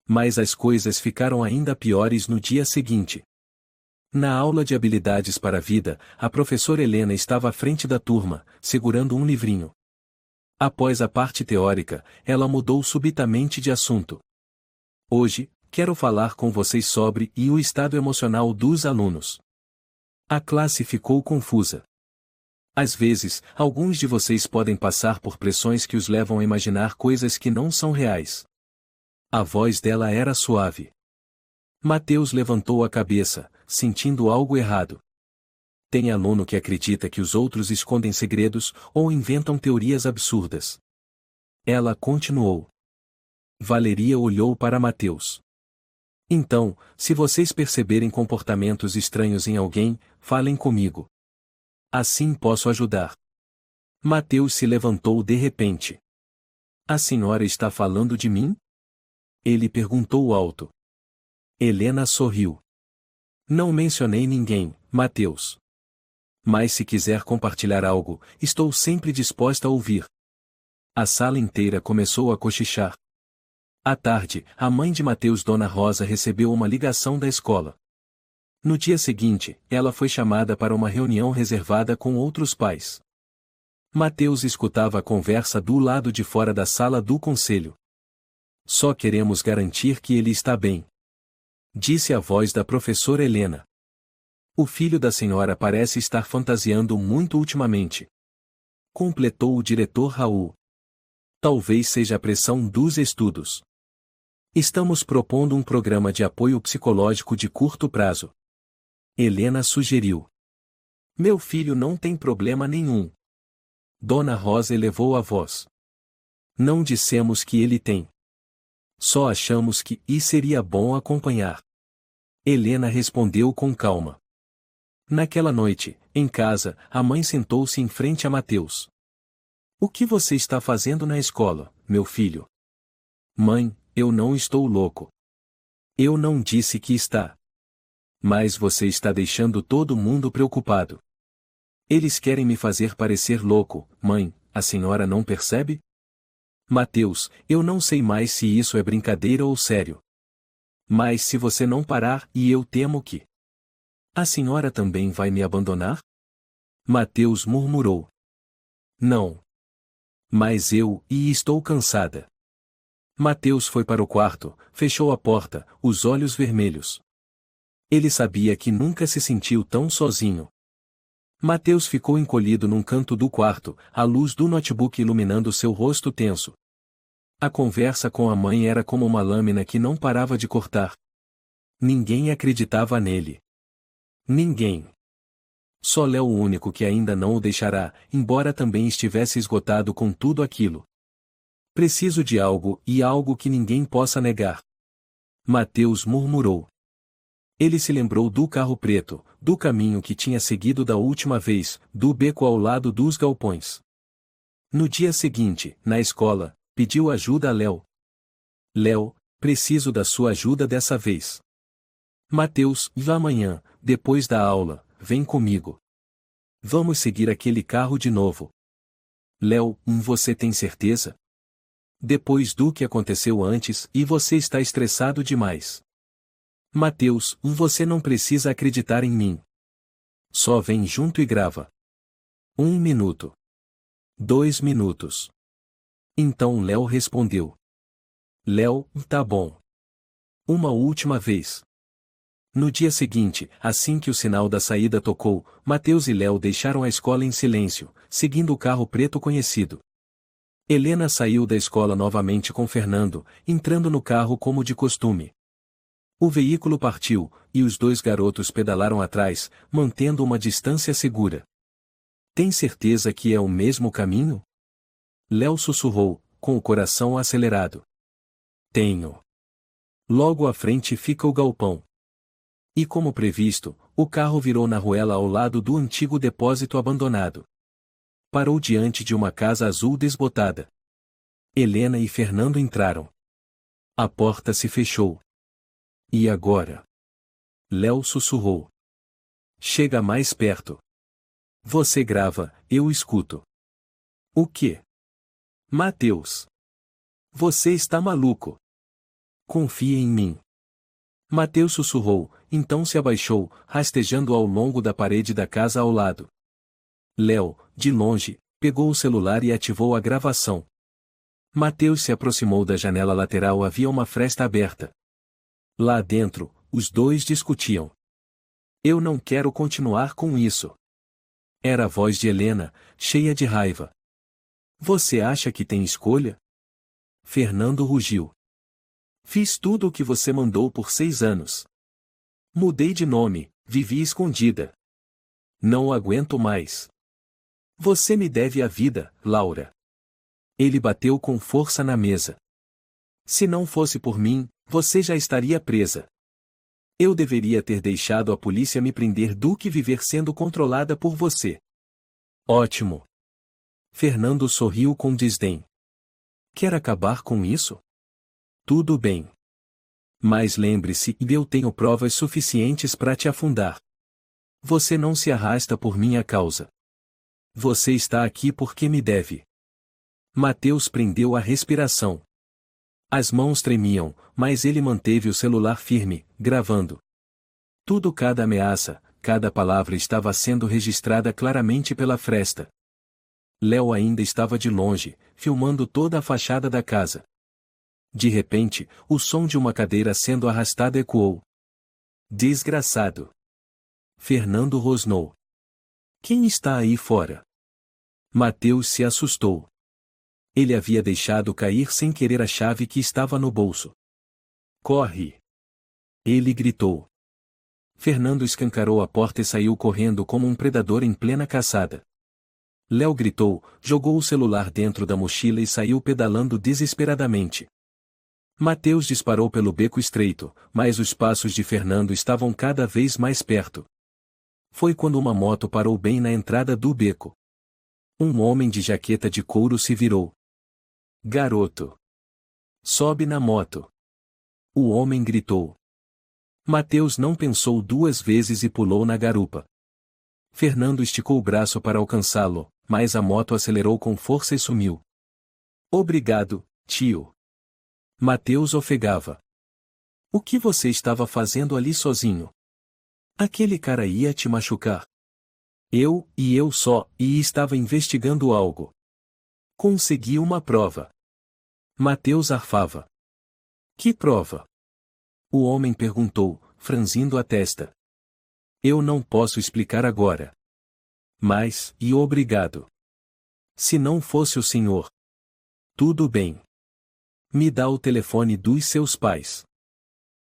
Mas as coisas ficaram ainda piores no dia seguinte. Na aula de habilidades para a vida, a professora Helena estava à frente da turma, segurando um livrinho. Após a parte teórica, ela mudou subitamente de assunto. Hoje, quero falar com vocês sobre o estado emocional dos alunos. A classe ficou confusa. Às vezes, alguns de vocês podem passar por pressões que os levam a imaginar coisas que não são reais. A voz dela era suave. Mateus levantou a cabeça, sentindo algo errado. Tem aluno que acredita que os outros escondem segredos ou inventam teorias absurdas. Ela continuou. Valeria olhou para Mateus. Então, se vocês perceberem comportamentos estranhos em alguém, falem comigo. Assim posso ajudar. Mateus se levantou de repente. A senhora está falando de mim? Ele perguntou alto. Helena sorriu. Não mencionei ninguém, Mateus. Mas se quiser compartilhar algo, estou sempre disposta a ouvir. A sala inteira começou a cochichar. À tarde, a mãe de Mateus, Dona Rosa, recebeu uma ligação da escola. No dia seguinte, ela foi chamada para uma reunião reservada com outros pais. Mateus escutava a conversa do lado de fora da sala do conselho. Só queremos garantir que ele está bem, disse a voz da professora Helena. O filho da senhora parece estar fantasiando muito ultimamente, completou o diretor Raul. Talvez seja a pressão dos estudos. Estamos propondo um programa de apoio psicológico de curto prazo. Helena sugeriu. Meu filho não tem problema nenhum. Dona Rosa elevou a voz. Não dissemos que ele tem. Só achamos que seria bom acompanhar. Helena respondeu com calma. Naquela noite, em casa, a mãe sentou-se em frente a Mateus. O que você está fazendo na escola, meu filho? Mãe, eu não estou louco. Eu não disse que está. Mas você está deixando todo mundo preocupado. Eles querem me fazer parecer louco, mãe, a senhora não percebe? Mateus, eu não sei mais se isso é brincadeira ou sério. Mas se você não parar, eu temo que... A senhora também vai me abandonar? Mateus murmurou. Não. Mas eu estou cansada. Mateus foi para o quarto, fechou a porta, os olhos vermelhos. Ele sabia que nunca se sentiu tão sozinho. Mateus ficou encolhido num canto do quarto, a luz do notebook iluminando seu rosto tenso. A conversa com a mãe era como uma lâmina que não parava de cortar. Ninguém acreditava nele. Ninguém. Só Léo, o único que ainda não o deixará, embora também estivesse esgotado com tudo aquilo. Preciso de algo, e algo que ninguém possa negar. Mateus murmurou. Ele se lembrou do carro preto, do caminho que tinha seguido da última vez, do beco ao lado dos galpões. No dia seguinte, na escola, pediu ajuda a Léo. Léo, preciso da sua ajuda dessa vez. Mateus, vá amanhã, depois da aula, vem comigo. Vamos seguir aquele carro de novo. Léo, você tem certeza? Depois do que aconteceu antes, você está estressado demais. Mateus, você não precisa acreditar em mim. Só vem junto e grava. 1 minuto. 2 minutos. Então Léo respondeu. Léo, tá bom. Uma última vez. No dia seguinte, assim que o sinal da saída tocou, Mateus e Léo deixaram a escola em silêncio, seguindo o carro preto conhecido. Helena saiu da escola novamente com Fernando, entrando no carro como de costume. O veículo partiu, e os dois garotos pedalaram atrás, mantendo uma distância segura. Tem certeza que é o mesmo caminho? Léo sussurrou, com o coração acelerado. Tenho. Logo à frente fica o galpão. E como previsto, o carro virou na ruela ao lado do antigo depósito abandonado. Parou diante de uma casa azul desbotada. Helena e Fernando entraram. A porta se fechou. E agora? Léo sussurrou. Chega mais perto. Você grava, eu escuto. O quê? Mateus. Você está maluco. Confie em mim. Mateus sussurrou, então se abaixou, rastejando ao longo da parede da casa ao lado. Léo, de longe, pegou o celular e ativou a gravação. Mateus se aproximou da janela lateral. Havia uma fresta aberta. Lá dentro, os dois discutiam. Eu não quero continuar com isso. Era a voz de Helena, cheia de raiva. Você acha que tem escolha? Fernando rugiu. Fiz tudo o que você mandou por 6 anos. Mudei de nome, vivi escondida. Não aguento mais. Você me deve a vida, Laura. Ele bateu com força na mesa. Se não fosse por mim, você já estaria presa. Eu deveria ter deixado a polícia me prender do que viver sendo controlada por você. Ótimo. Fernando sorriu com desdém. Quer acabar com isso? Tudo bem. Mas lembre-se, eu tenho provas suficientes para te afundar. Você não se arrasta por minha causa. Você está aqui porque me deve. Mateus prendeu a respiração. As mãos tremiam, mas ele manteve o celular firme, gravando. Cada ameaça, cada palavra estava sendo registrada claramente pela fresta. Léo ainda estava de longe, filmando toda a fachada da casa. De repente, o som de uma cadeira sendo arrastada ecoou. Desgraçado. Fernando rosnou. Quem está aí fora? Mateus se assustou. Ele havia deixado cair sem querer a chave que estava no bolso. Corre! Ele gritou. Fernando escancarou a porta e saiu correndo como um predador em plena caçada. Léo gritou, jogou o celular dentro da mochila e saiu pedalando desesperadamente. Mateus disparou pelo beco estreito, mas os passos de Fernando estavam cada vez mais perto. Foi quando uma moto parou bem na entrada do beco. Um homem de jaqueta de couro se virou. Garoto! Sobe na moto! O homem gritou. Mateus não pensou 2 vezes e pulou na garupa. Fernando esticou o braço para alcançá-lo, mas a moto acelerou com força e sumiu. Obrigado, tio. Mateus ofegava. O que você estava fazendo ali sozinho? Aquele cara ia te machucar. Eu só, estava investigando algo. Consegui uma prova. Mateus arfava. Que prova? O homem perguntou, franzindo a testa. Eu não posso explicar agora. Mas, obrigado. Se não fosse o senhor. Tudo bem. Me dá o telefone dos seus pais.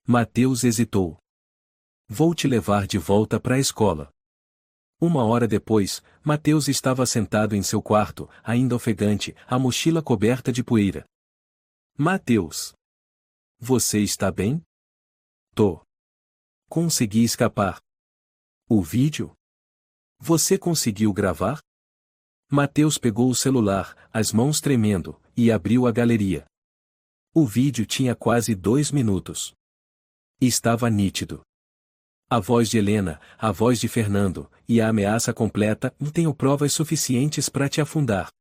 Mateus hesitou. Vou te levar de volta para a escola. 1 hora depois, Mateus estava sentado em seu quarto, ainda ofegante, a mochila coberta de poeira. Mateus. Você está bem? Tô. Consegui escapar. O vídeo? Você conseguiu gravar? Mateus pegou o celular, as mãos tremendo, e abriu a galeria. O vídeo tinha quase 2 minutos. Estava nítido. A voz de Helena, a voz de Fernando, e a ameaça completa: tenho provas suficientes para te afundar.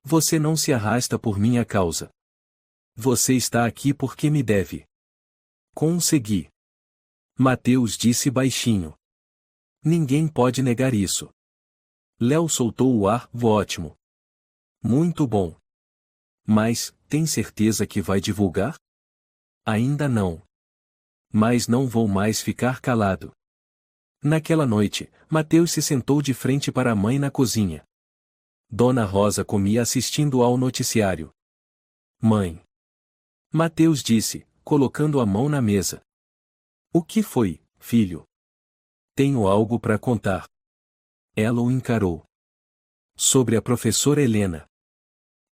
Você não se arrasta por minha causa. Você está aqui porque me deve. Consegui. Mateus disse baixinho. Ninguém pode negar isso. Léo soltou o ar. Ótimo. Muito bom. Mas, tem certeza que vai divulgar? Ainda não. Mas não vou mais ficar calado. Naquela noite, Mateus se sentou de frente para a mãe na cozinha. Dona Rosa comia assistindo ao noticiário. Mãe. Mateus disse, colocando a mão na mesa. O que foi, filho? Tenho algo para contar. Ela o encarou. Sobre a professora Helena.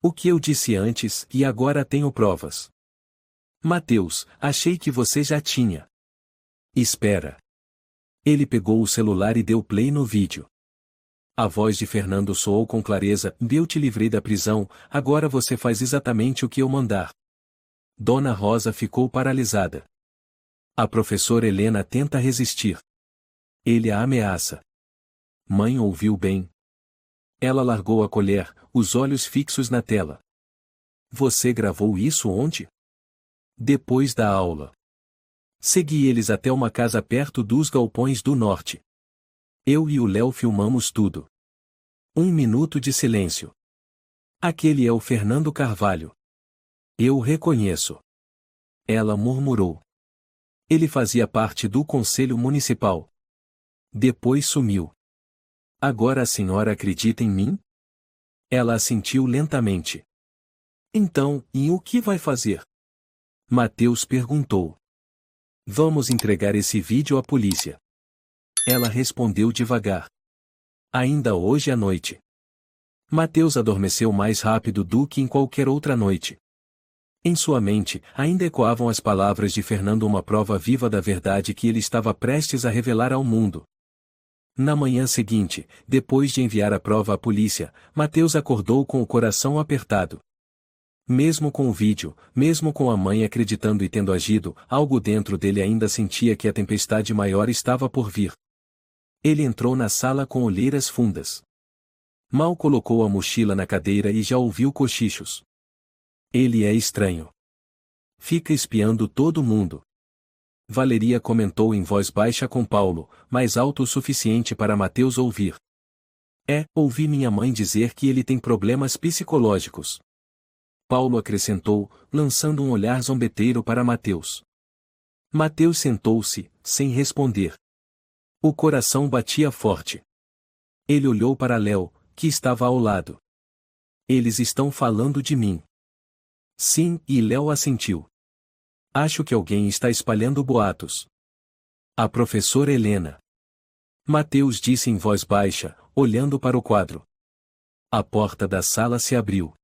O que eu disse antes, e agora tenho provas. Mateus, achei que você já tinha. Espera. Ele pegou o celular e deu play no vídeo. A voz de Fernando soou com clareza: eu te livrei da prisão, agora você faz exatamente o que eu mandar. Dona Rosa ficou paralisada. A professora Helena tenta resistir. Ele a ameaça. Mãe ouviu bem. Ela largou a colher, os olhos fixos na tela. Você gravou isso onde? Depois da aula. Segui eles até uma casa perto dos Galpões do Norte. Eu e o Léo filmamos tudo. 1 minuto de silêncio. Aquele é o Fernando Carvalho. Eu o reconheço. Ela murmurou. Ele fazia parte do Conselho Municipal. Depois sumiu. Agora a senhora acredita em mim? Ela assentiu lentamente. Então, e o que vai fazer? Mateus perguntou. Vamos entregar esse vídeo à polícia. Ela respondeu devagar. Ainda hoje à noite. Mateus adormeceu mais rápido do que em qualquer outra noite. Em sua mente, ainda ecoavam as palavras de Fernando, uma prova viva da verdade que ele estava prestes a revelar ao mundo. Na manhã seguinte, depois de enviar a prova à polícia, Mateus acordou com o coração apertado. Mesmo com o vídeo, mesmo com a mãe acreditando e tendo agido, algo dentro dele ainda sentia que a tempestade maior estava por vir. Ele entrou na sala com olheiras fundas. Mal colocou a mochila na cadeira e já ouviu cochichos. Ele é estranho. Fica espiando todo mundo. Valeria comentou em voz baixa com Paulo, mais alto o suficiente para Mateus ouvir. Ouvi minha mãe dizer que ele tem problemas psicológicos. Paulo acrescentou, lançando um olhar zombeteiro para Mateus. Mateus sentou-se, sem responder. O coração batia forte. Ele olhou para Léo, que estava ao lado. Eles estão falando de mim. Sim, e Léo assentiu. Acho que alguém está espalhando boatos. A professora Helena. Mateus disse em voz baixa, olhando para o quadro. A porta da sala se abriu.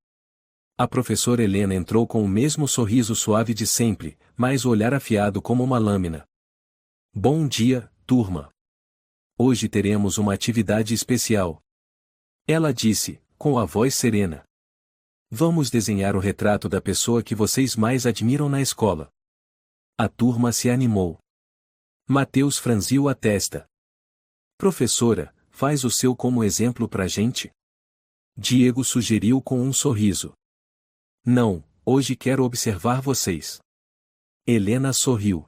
A professora Helena entrou com o mesmo sorriso suave de sempre, mas o olhar afiado como uma lâmina. Bom dia, turma. Hoje teremos uma atividade especial. Ela disse, com a voz serena. Vamos desenhar o retrato da pessoa que vocês mais admiram na escola. A turma se animou. Mateus franziu a testa. Professora, faz o seu como exemplo pra gente? Diego sugeriu com um sorriso. Não, hoje quero observar vocês. Helena sorriu.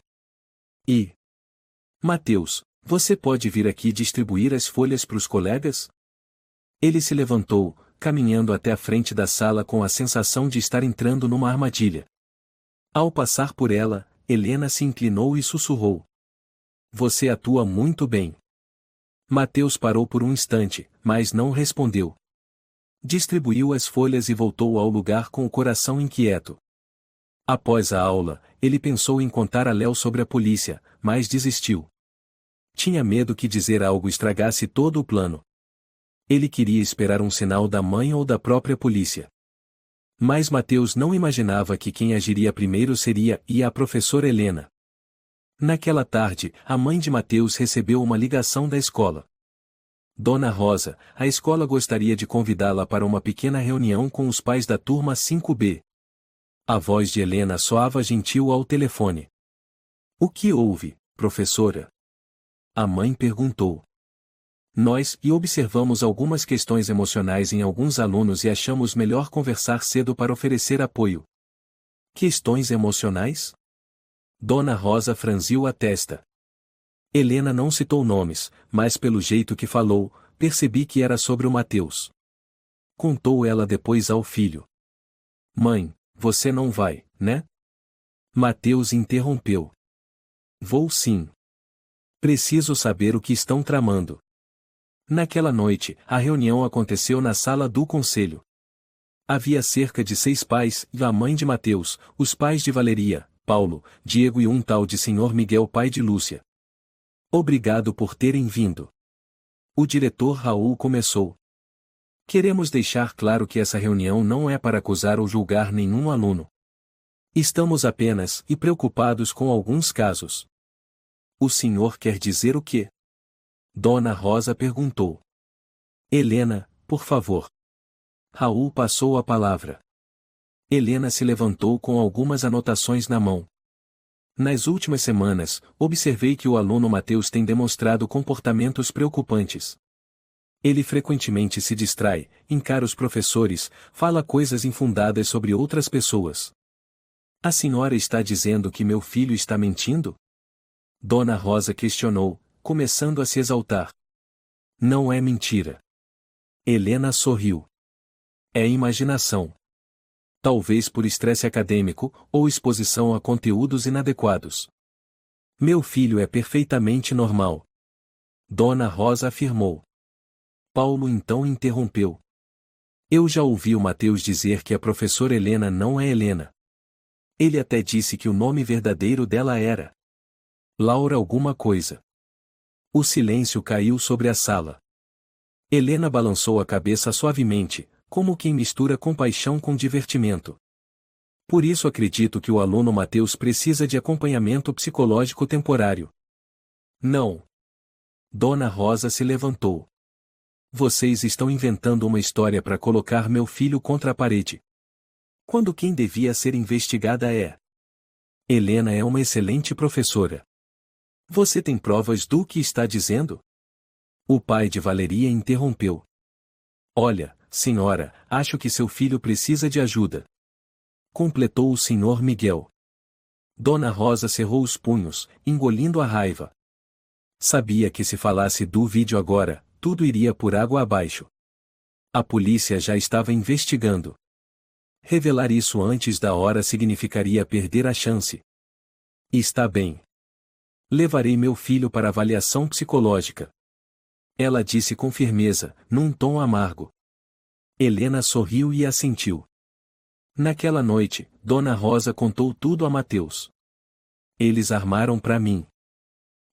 E? Mateus, você pode vir aqui distribuir as folhas para os colegas? Ele se levantou, caminhando até a frente da sala com a sensação de estar entrando numa armadilha. Ao passar por ela, Helena se inclinou e sussurrou. Você atua muito bem. Mateus parou por um instante, mas não respondeu. Distribuiu as folhas e voltou ao lugar com o coração inquieto. Após a aula, ele pensou em contar a Léo sobre a polícia, mas desistiu. Tinha medo que dizer algo estragasse todo o plano. Ele queria esperar um sinal da mãe ou da própria polícia. Mas Mateus não imaginava que quem agiria primeiro seria a professora Helena. Naquela tarde, a mãe de Mateus recebeu uma ligação da escola. Dona Rosa, a escola gostaria de convidá-la para uma pequena reunião com os pais da turma 5B. A voz de Helena soava gentil ao telefone. O que houve, professora? A mãe perguntou. Nós observamos algumas questões emocionais em alguns alunos e achamos melhor conversar cedo para oferecer apoio. Questões emocionais? Dona Rosa franziu a testa. Helena não citou nomes, mas pelo jeito que falou, percebi que era sobre o Mateus. Contou ela depois ao filho. Mãe, você não vai, né? Mateus interrompeu. Vou sim. Preciso saber o que estão tramando. Naquela noite, a reunião aconteceu na sala do conselho. Havia cerca de 6 pais, e a mãe de Mateus, os pais de Valeria, Paulo, Diego e um tal de Sr. Miguel, pai de Lúcia. Obrigado por terem vindo. O diretor Raul começou. Queremos deixar claro que essa reunião não é para acusar ou julgar nenhum aluno. Estamos apenas e preocupados com alguns casos. O senhor quer dizer o quê? Dona Rosa perguntou. Helena, por favor. Raul passou a palavra. Helena se levantou com algumas anotações na mão. Nas últimas semanas, observei que o aluno Mateus tem demonstrado comportamentos preocupantes. Ele frequentemente se distrai, encara os professores, fala coisas infundadas sobre outras pessoas. A senhora está dizendo que meu filho está mentindo? Dona Rosa questionou, começando a se exaltar. Não é mentira. Helena sorriu. É imaginação. Talvez por estresse acadêmico, ou exposição a conteúdos inadequados. Meu filho é perfeitamente normal. Dona Rosa afirmou. Paulo então interrompeu. Eu já ouvi o Mateus dizer que a professora Helena não é Helena. Ele até disse que o nome verdadeiro dela era Laura alguma coisa. O silêncio caiu sobre a sala. Helena balançou a cabeça suavemente, como quem mistura compaixão com divertimento. Por isso acredito que o aluno Mateus precisa de acompanhamento psicológico temporário. Não. Dona Rosa se levantou. Vocês estão inventando uma história para colocar meu filho contra a parede. Quando quem devia ser investigada é. Helena é uma excelente professora. Você tem provas do que está dizendo? O pai de Valeria interrompeu. Olha, senhora, acho que seu filho precisa de ajuda. Completou o senhor Miguel. Dona Rosa cerrou os punhos, engolindo a raiva. Sabia que se falasse do vídeo agora, tudo iria por água abaixo. A polícia já estava investigando. Revelar isso antes da hora significaria perder a chance. Está bem. Levarei meu filho para avaliação psicológica. Ela disse com firmeza, num tom amargo. Helena sorriu e assentiu. Naquela noite, Dona Rosa contou tudo a Mateus. Eles armaram para mim.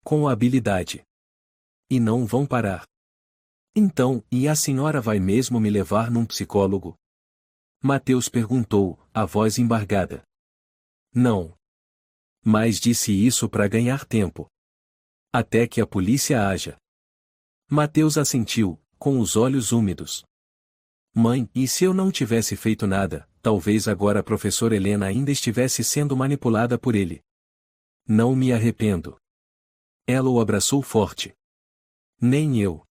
Com habilidade. E não vão parar. Então, e a senhora vai mesmo me levar num psicólogo? Mateus perguntou, a voz embargada. Não. Mas disse isso para ganhar tempo. Até que a polícia haja. Mateus assentiu, com os olhos úmidos. Mãe, e se eu não tivesse feito nada, talvez agora a professora Helena ainda estivesse sendo manipulada por ele. Não me arrependo. Ela o abraçou forte. Nem eu.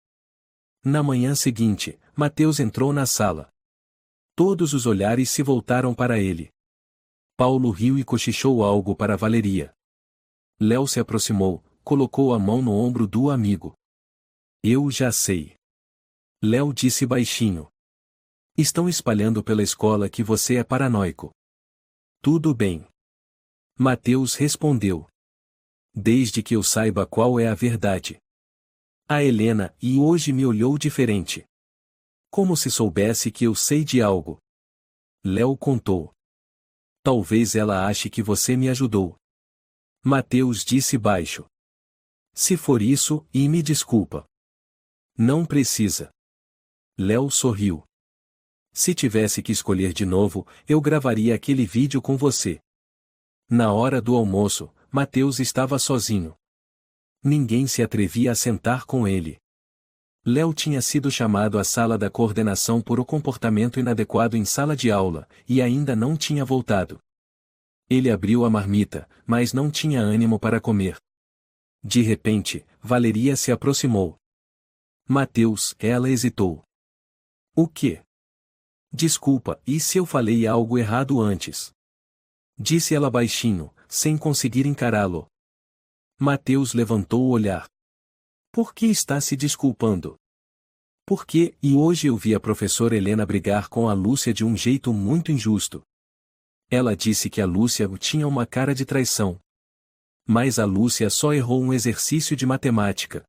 Na manhã seguinte, Mateus entrou na sala. Todos os olhares se voltaram para ele. Paulo riu e cochichou algo para Valeria. Léo se aproximou, colocou a mão no ombro do amigo. Eu já sei. Léo disse baixinho. Estão espalhando pela escola que você é paranoico. Tudo bem. Mateus respondeu. Desde que eu saiba qual é a verdade. A Helena, e hoje me olhou diferente. Como se soubesse que eu sei de algo. Léo contou. Talvez ela ache que você me ajudou. Mateus disse baixo. Se for isso, e me desculpa. Não precisa. Léo sorriu. Se tivesse que escolher de novo, eu gravaria aquele vídeo com você. Na hora do almoço, Mateus estava sozinho. Ninguém se atrevia a sentar com ele. Léo tinha sido chamado à sala da coordenação por o comportamento inadequado em sala de aula, e ainda não tinha voltado. Ele abriu a marmita, mas não tinha ânimo para comer. De repente, Valeria se aproximou. Mateus, ela hesitou. O quê? Desculpa, e se eu falei algo errado antes? Disse ela baixinho, sem conseguir encará-lo. Mateus levantou o olhar. Por que está se desculpando? Porque, e hoje eu vi a professora Helena brigar com a Lúcia de um jeito muito injusto. Ela disse que a Lúcia tinha uma cara de traição. Mas a Lúcia só errou um exercício de matemática.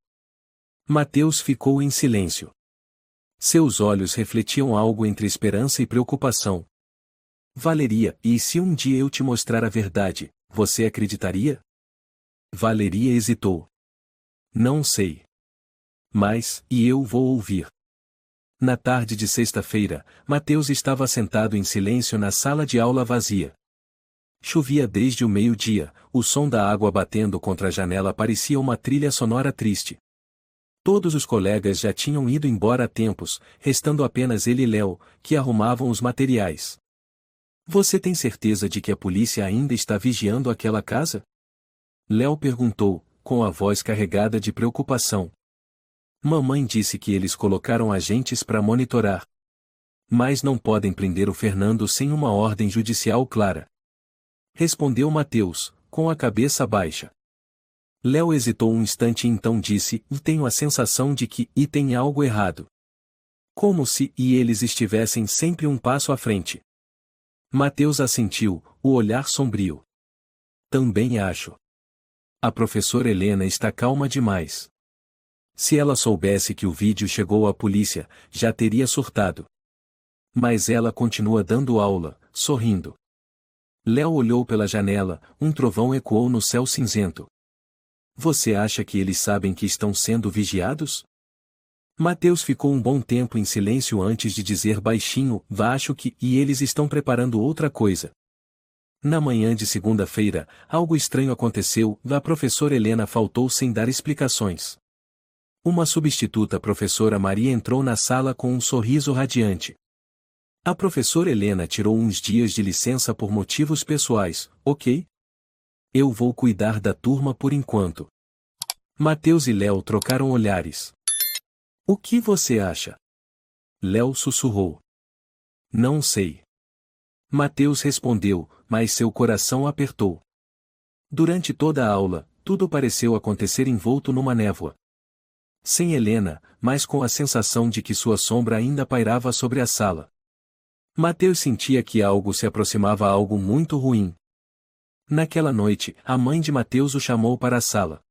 Mateus ficou em silêncio. Seus olhos refletiam algo entre esperança e preocupação. Valeria, e se um dia eu te mostrar a verdade, você acreditaria? Valeria hesitou. Não sei. Mas, e eu vou ouvir. Na tarde de sexta-feira, Mateus estava sentado em silêncio na sala de aula vazia. Chovia desde o meio-dia, o som da água batendo contra a janela parecia uma trilha sonora triste. Todos os colegas já tinham ido embora há tempos, restando apenas ele e Léo, que arrumavam os materiais. Você tem certeza de que a polícia ainda está vigiando aquela casa? Léo perguntou, com a voz carregada de preocupação. Mamãe disse que eles colocaram agentes para monitorar. Mas não podem prender o Fernando sem uma ordem judicial clara. Respondeu Mateus, com a cabeça baixa. Léo hesitou um instante e então disse, tenho a sensação de que tem algo errado. Como se eles estivessem sempre um passo à frente. Mateus assentiu, o olhar sombrio. Também acho. A professora Helena está calma demais. Se ela soubesse que o vídeo chegou à polícia, já teria surtado. Mas ela continua dando aula, sorrindo. Léo olhou pela janela, um trovão ecoou no céu cinzento. Você acha que eles sabem que estão sendo vigiados? Mateus ficou um bom tempo em silêncio antes de dizer baixinho, acho que eles estão preparando outra coisa. Na manhã de segunda-feira, algo estranho aconteceu, a professora Helena faltou sem dar explicações. Uma substituta professora Maria entrou na sala com um sorriso radiante. A professora Helena tirou uns dias de licença por motivos pessoais, ok? Eu vou cuidar da turma por enquanto. Mateus e Léo trocaram olhares. O que você acha? Léo sussurrou. Não sei. Mateus respondeu, mas seu coração apertou. Durante toda a aula, tudo pareceu acontecer envolto numa névoa. Sem Helena, mas com a sensação de que sua sombra ainda pairava sobre a sala. Mateus sentia que algo se aproximava a algo muito ruim. Naquela noite, a mãe de Mateus o chamou para a sala.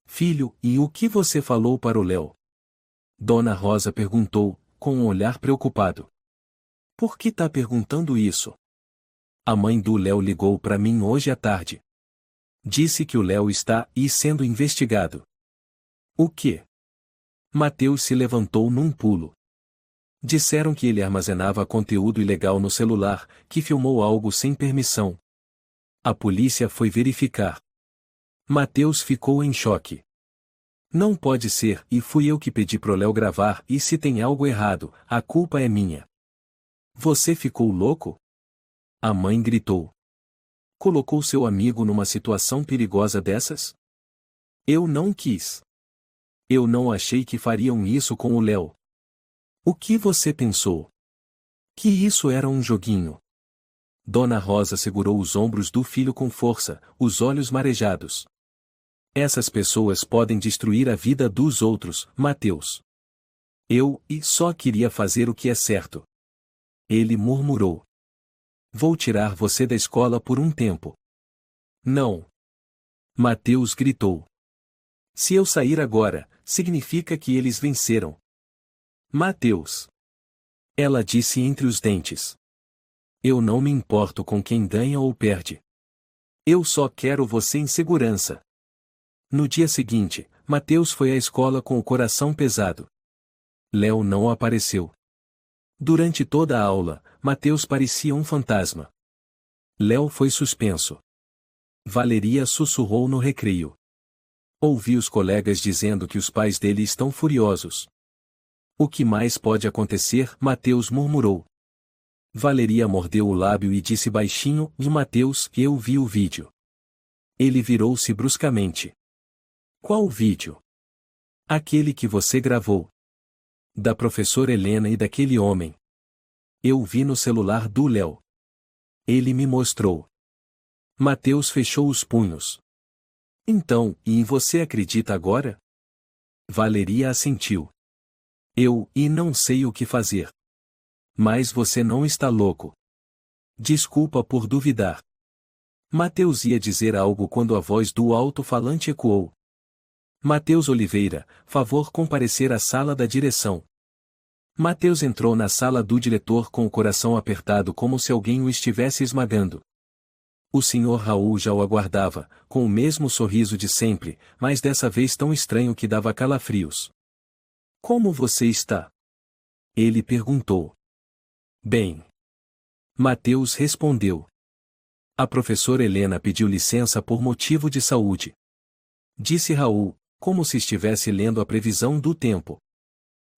Filho, e o que você falou para o Léo? Dona Rosa perguntou, com um olhar preocupado. Por que tá perguntando isso? A mãe do Léo ligou para mim hoje à tarde. Disse que o Léo está sendo investigado. O quê? Mateus se levantou num pulo. Disseram que ele armazenava conteúdo ilegal no celular, que filmou algo sem permissão. A polícia foi verificar. Mateus ficou em choque. Não pode ser, fui eu que pedi pro Léo gravar, e se tem algo errado, a culpa é minha. Você ficou louco? A mãe gritou. Colocou seu amigo numa situação perigosa dessas? Eu não quis. Eu não achei que fariam isso com o Léo. O que você pensou? Que isso era um joguinho. Dona Rosa segurou os ombros do filho com força, os olhos marejados. Essas pessoas podem destruir a vida dos outros, Mateus. Eu só queria fazer o que é certo. Ele murmurou. Vou tirar você da escola por um tempo. Não. Mateus gritou. Se eu sair agora, significa que eles venceram. Mateus. Ela disse entre os dentes. Eu não me importo com quem ganha ou perde. Eu só quero você em segurança. No dia seguinte, Mateus foi à escola com o coração pesado. Léo não apareceu. Durante toda a aula, Mateus parecia um fantasma. Léo foi suspenso. Valeria sussurrou no recreio. Ouvi os colegas dizendo que os pais dele estão furiosos. O que mais pode acontecer? Mateus murmurou. Valeria mordeu o lábio e disse baixinho, Mateus, eu vi o vídeo. Ele virou-se bruscamente. Qual vídeo? Aquele que você gravou. Da professora Helena e daquele homem. Eu vi no celular do Léo. Ele me mostrou. Mateus fechou os punhos. Então, você acredita agora? Valeria assentiu. Eu não sei o que fazer. Mas você não está louco. Desculpa por duvidar. Mateus ia dizer algo quando a voz do alto-falante ecoou. Mateus Oliveira, favor comparecer à sala da direção. Mateus entrou na sala do diretor com o coração apertado como se alguém o estivesse esmagando. O Sr. Raul já o aguardava, com o mesmo sorriso de sempre, mas dessa vez tão estranho que dava calafrios. Como você está? Ele perguntou. Bem. Mateus respondeu. A professora Helena pediu licença por motivo de saúde. Disse Raul, como se estivesse lendo a previsão do tempo.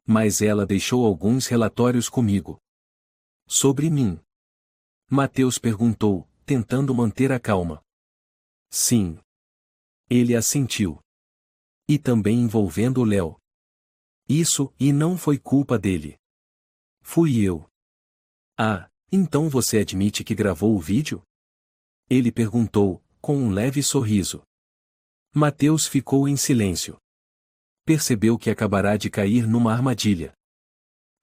Mas ela deixou alguns relatórios comigo. Sobre mim. Mateus perguntou, tentando manter a calma. Sim. Ele assentiu. E também envolvendo o Léo. Isso, e não foi culpa dele. Fui eu. Ah, então você admite que gravou o vídeo? Ele perguntou, com um leve sorriso. Mateus ficou em silêncio. Percebeu que acabará de cair numa armadilha.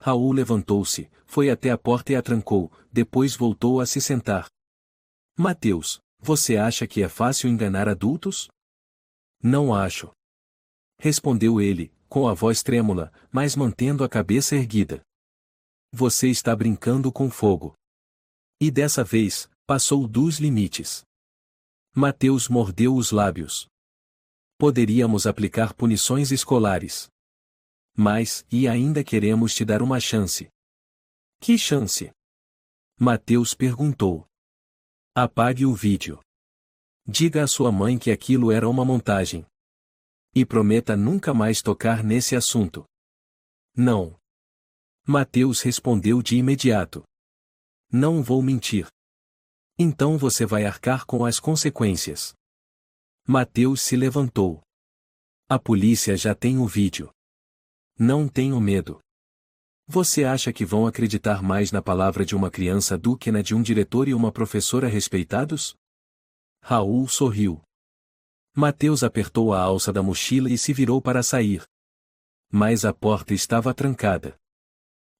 Raul levantou-se, foi até a porta e a trancou, depois voltou a se sentar. Mateus, você acha que é fácil enganar adultos? Não acho. Respondeu ele, com a voz trêmula, mas mantendo a cabeça erguida. Você está brincando com fogo. E dessa vez, passou dos limites. Mateus mordeu os lábios. Poderíamos aplicar punições escolares. Mas, e ainda queremos te dar uma chance. Que chance? Mateus perguntou. Apague o vídeo. Diga à sua mãe que aquilo era uma montagem. E prometa nunca mais tocar nesse assunto. Não. Mateus respondeu de imediato. Não vou mentir. Então você vai arcar com as consequências. Mateus se levantou. A polícia já tem o vídeo. Não tenho medo. Você acha que vão acreditar mais na palavra de uma criança do que na de um diretor e uma professora respeitados? Raul sorriu. Mateus apertou a alça da mochila e se virou para sair. Mas a porta estava trancada.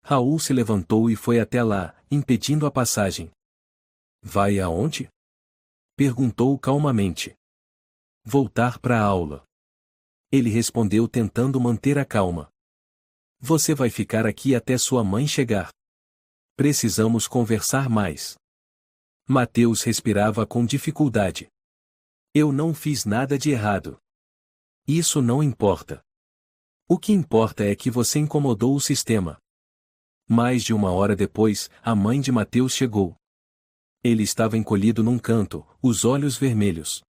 Raul se levantou e foi até lá, impedindo a passagem. Vai aonde? Perguntou calmamente. Voltar para a aula. Ele respondeu tentando manter a calma. Você vai ficar aqui até sua mãe chegar. Precisamos conversar mais. Mateus respirava com dificuldade. Eu não fiz nada de errado. Isso não importa. O que importa é que você incomodou o sistema. Mais de uma hora depois, a mãe de Mateus chegou. Ele estava encolhido num canto, os olhos vermelhos.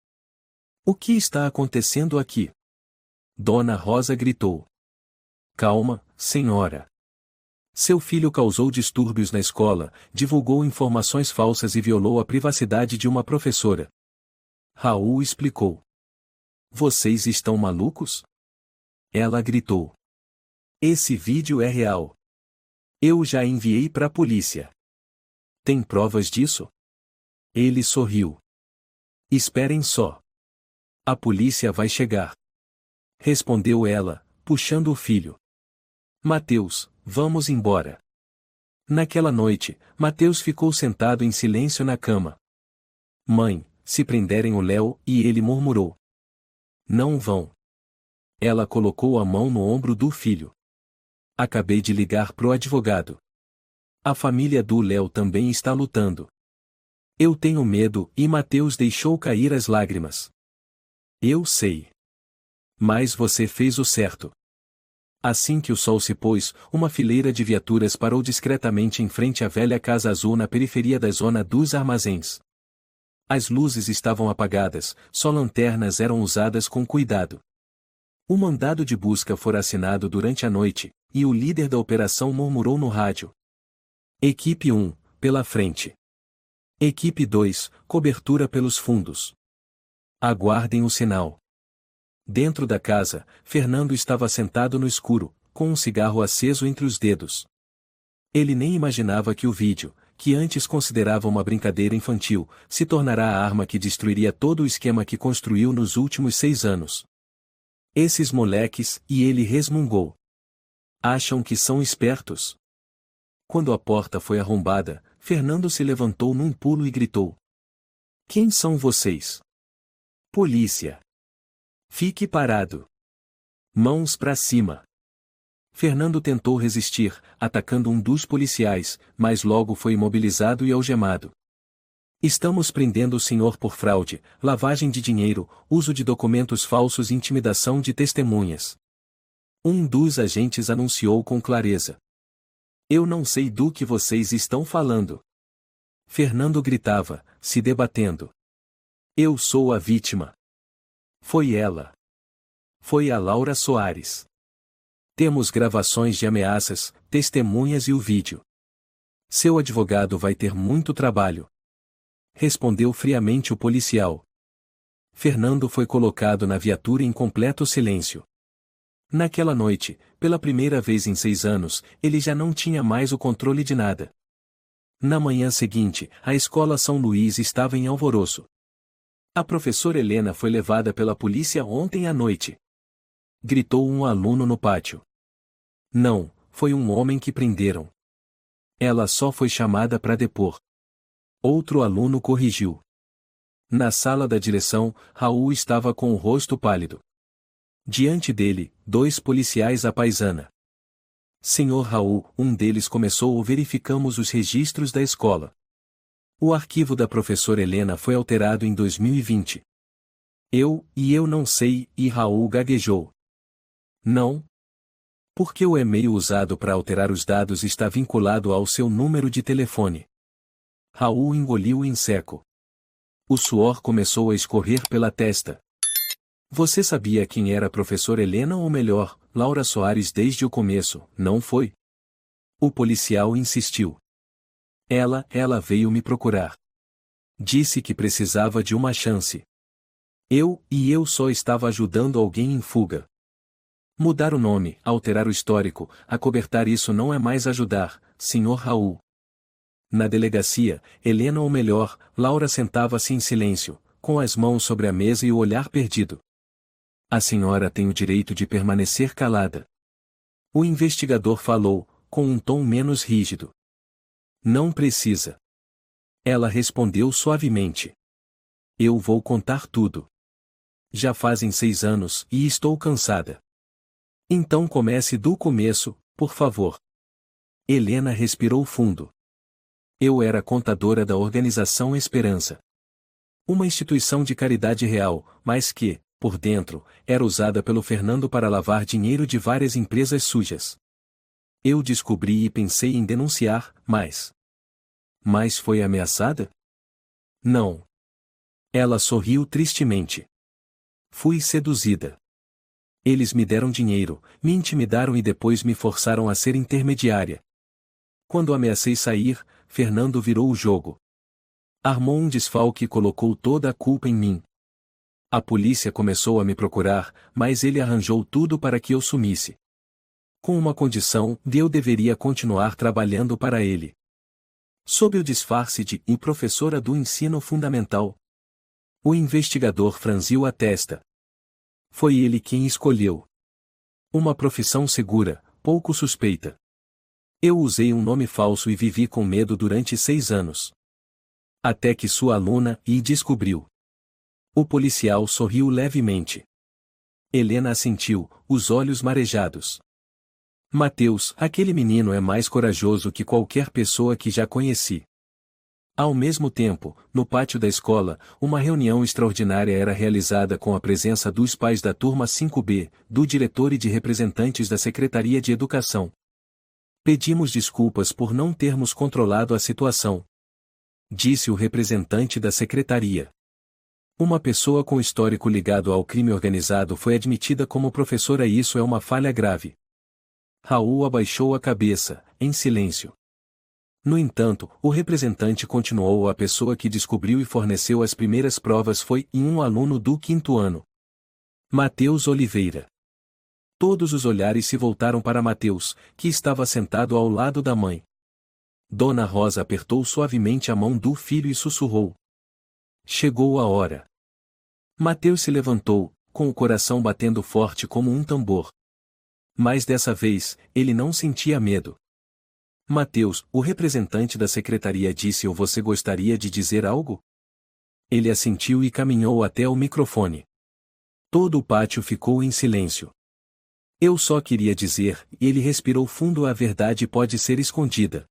O que está acontecendo aqui? Dona Rosa gritou. Calma, senhora. Seu filho causou distúrbios na escola, divulgou informações falsas e violou a privacidade de uma professora. Raul explicou. Vocês estão malucos? Ela gritou. Esse vídeo é real. Eu já enviei para a polícia. Tem provas disso? Ele sorriu. Esperem só. A polícia vai chegar. Respondeu ela, puxando o filho. Mateus, vamos embora. Naquela noite, Mateus ficou sentado em silêncio na cama. Mãe, se prenderem o Léo, e ele murmurou. Não vão. Ela colocou a mão no ombro do filho. Acabei de ligar pro advogado. A família do Léo também está lutando. Eu tenho medo, e Mateus deixou cair as lágrimas. Eu sei. Mas você fez o certo. Assim que o sol se pôs, uma fileira de viaturas parou discretamente em frente à velha Casa Azul na periferia da zona dos armazéns. As luzes estavam apagadas, só lanternas eram usadas com cuidado. O mandado de busca fora assinado durante a noite, e o líder da operação murmurou no rádio. Equipe 1, pela frente. Equipe 2, cobertura pelos fundos. Aguardem o sinal. Dentro da casa, Fernando estava sentado no escuro, com um cigarro aceso entre os dedos. Ele nem imaginava que o vídeo, que antes considerava uma brincadeira infantil, se tornará a arma que destruiria todo o esquema que construiu nos últimos 6 anos. Esses moleques, e ele resmungou. Acham que são espertos? Quando a porta foi arrombada, Fernando se levantou num pulo e gritou. Quem são vocês? Polícia. Fique parado. Mãos para cima. Fernando tentou resistir, atacando um dos policiais, mas logo foi imobilizado e algemado. Estamos prendendo o senhor por fraude, lavagem de dinheiro, uso de documentos falsos e intimidação de testemunhas. Um dos agentes anunciou com clareza. Eu não sei do que vocês estão falando. Fernando gritava, se debatendo. Eu sou a vítima. Foi ela. Foi a Laura Soares. Temos gravações de ameaças, testemunhas e o vídeo. Seu advogado vai ter muito trabalho. Respondeu friamente o policial. Fernando foi colocado na viatura em completo silêncio. Naquela noite, pela primeira vez em 6 anos, ele já não tinha mais o controle de nada. Na manhã seguinte, a escola São Luís estava em alvoroço. A professora Helena foi levada pela polícia ontem à noite. Gritou um aluno no pátio. Não, foi um homem que prenderam. Ela só foi chamada para depor. Outro aluno corrigiu. Na sala da direção, Raul estava com o rosto pálido. Diante dele, 2 policiais à paisana. Senhor Raul, um deles começou. Verificamos os registros da escola. O arquivo da professora Helena foi alterado em 2020. Eu não sei, e Raul gaguejou. Não? Porque o e-mail usado para alterar os dados está vinculado ao seu número de telefone. Raul engoliu em seco. O suor começou a escorrer pela testa. Você sabia quem era a professora Helena ou melhor, Laura Soares desde o começo, não foi? O policial insistiu. Ela veio me procurar. Disse que precisava de uma chance. Eu só estava ajudando alguém em fuga. Mudar o nome, alterar o histórico, acobertar isso não é mais ajudar, Sr. Raul. Na delegacia, Helena ou melhor, Laura sentava-se em silêncio, com as mãos sobre a mesa e o olhar perdido. A senhora tem o direito de permanecer calada. O investigador falou, com um tom menos rígido. Não precisa. Ela respondeu suavemente. Eu vou contar tudo. Já fazem 6 anos e estou cansada. Então comece do começo, por favor. Helena respirou fundo. Eu era contadora da Organização Esperança. Uma instituição de caridade real, mas que, por dentro, era usada pelo Fernando para lavar dinheiro de várias empresas sujas. Eu descobri e pensei em denunciar, mas foi ameaçada? Não. Ela sorriu tristemente. Fui seduzida. Eles me deram dinheiro, me intimidaram e depois me forçaram a ser intermediária. Quando ameacei sair, Fernando virou o jogo. Armou um desfalque e colocou toda a culpa em mim. A polícia começou a me procurar, mas ele arranjou tudo para que eu sumisse. Com uma condição, eu deveria continuar trabalhando para ele. Sob o disfarce de professora do ensino fundamental. O investigador franziu a testa. Foi ele quem escolheu. Uma profissão segura, pouco suspeita. Eu usei um nome falso e vivi com medo durante 6 anos. Até que sua aluna descobriu. O policial sorriu levemente. Helena assentiu, os olhos marejados. Mateus, aquele menino é mais corajoso que qualquer pessoa que já conheci. Ao mesmo tempo, no pátio da escola, uma reunião extraordinária era realizada com a presença dos pais da turma 5B, do diretor e de representantes da Secretaria de Educação. Pedimos desculpas por não termos controlado a situação, disse o representante da secretaria. Uma pessoa com histórico ligado ao crime organizado foi admitida como professora e isso é uma falha grave. Raul abaixou a cabeça, em silêncio. No entanto, o representante continuou. A pessoa que descobriu e forneceu as primeiras provas foi um aluno do 5º ano. Mateus Oliveira. Todos os olhares se voltaram para Mateus, que estava sentado ao lado da mãe. Dona Rosa apertou suavemente a mão do filho e sussurrou. Chegou a hora. Mateus se levantou, com o coração batendo forte como um tambor. Mas dessa vez, ele não sentia medo. Mateus, o representante da secretaria disse: ou você gostaria de dizer algo? Ele assentiu e caminhou até o microfone. Todo o pátio ficou em silêncio. Eu só queria dizer, ele respirou fundo: a verdade pode ser escondida.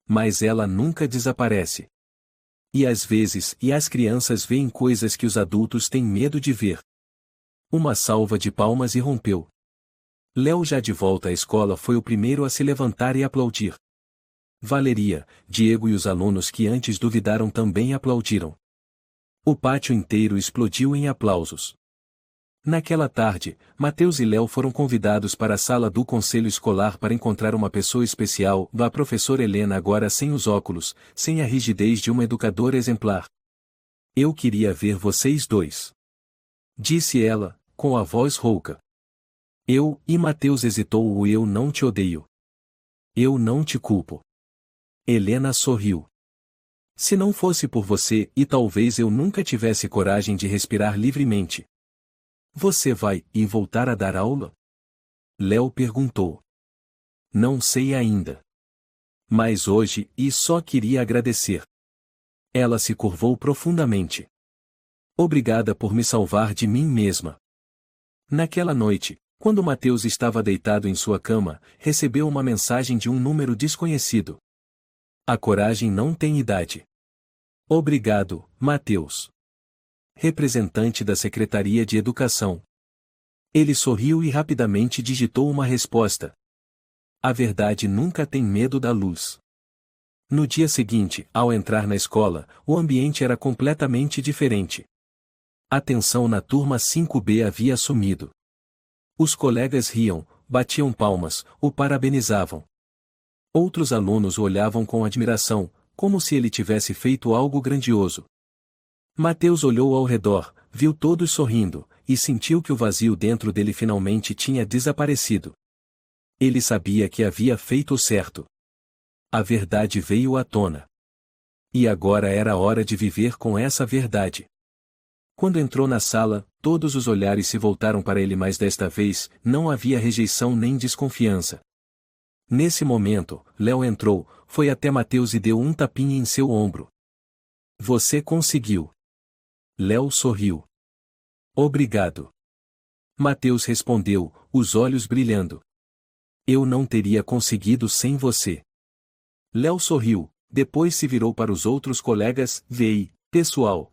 Mas ela nunca desaparece. E às vezes, as crianças veem coisas que os adultos têm medo de ver. Uma salva de palmas irrompeu. Léo, já de volta à escola, foi o primeiro a se levantar e aplaudir. Valeria, Diego e os alunos que antes duvidaram também aplaudiram. O pátio inteiro explodiu em aplausos. Naquela tarde, Mateus e Léo foram convidados para a sala do conselho escolar para encontrar uma pessoa especial, a professora Helena, agora sem os óculos, sem a rigidez de uma educadora exemplar. Eu queria ver vocês dois, disse ela, com a voz rouca. E Mateus hesitou. O eu não te odeio. Eu não te culpo. Helena sorriu. Se não fosse por você, e talvez eu nunca tivesse coragem de respirar livremente. Você vai voltar a dar aula? Léo perguntou. Não sei ainda. Mas hoje, só queria agradecer. Ela se curvou profundamente. Obrigada por me salvar de mim mesma. Naquela noite, quando Mateus estava deitado em sua cama, recebeu uma mensagem de um número desconhecido. A coragem não tem idade. Obrigado, Mateus. Representante da Secretaria de Educação. Ele sorriu e rapidamente digitou uma resposta. A verdade nunca tem medo da luz. No dia seguinte, ao entrar na escola, o ambiente era completamente diferente. A tensão na turma 5B havia sumido. Os colegas riam, batiam palmas, o parabenizavam. Outros alunos o olhavam com admiração, como se ele tivesse feito algo grandioso. Mateus olhou ao redor, viu todos sorrindo, e sentiu que o vazio dentro dele finalmente tinha desaparecido. Ele sabia que havia feito o certo. A verdade veio à tona. E agora era a hora de viver com essa verdade. Quando entrou na sala, todos os olhares se voltaram para ele, mas desta vez, não havia rejeição nem desconfiança. Nesse momento, Léo entrou, foi até Mateus e deu um tapinha em seu ombro. Você conseguiu. Léo sorriu. Obrigado. Mateus respondeu, os olhos brilhando. Eu não teria conseguido sem você. Léo sorriu, depois se virou para os outros colegas, pessoal.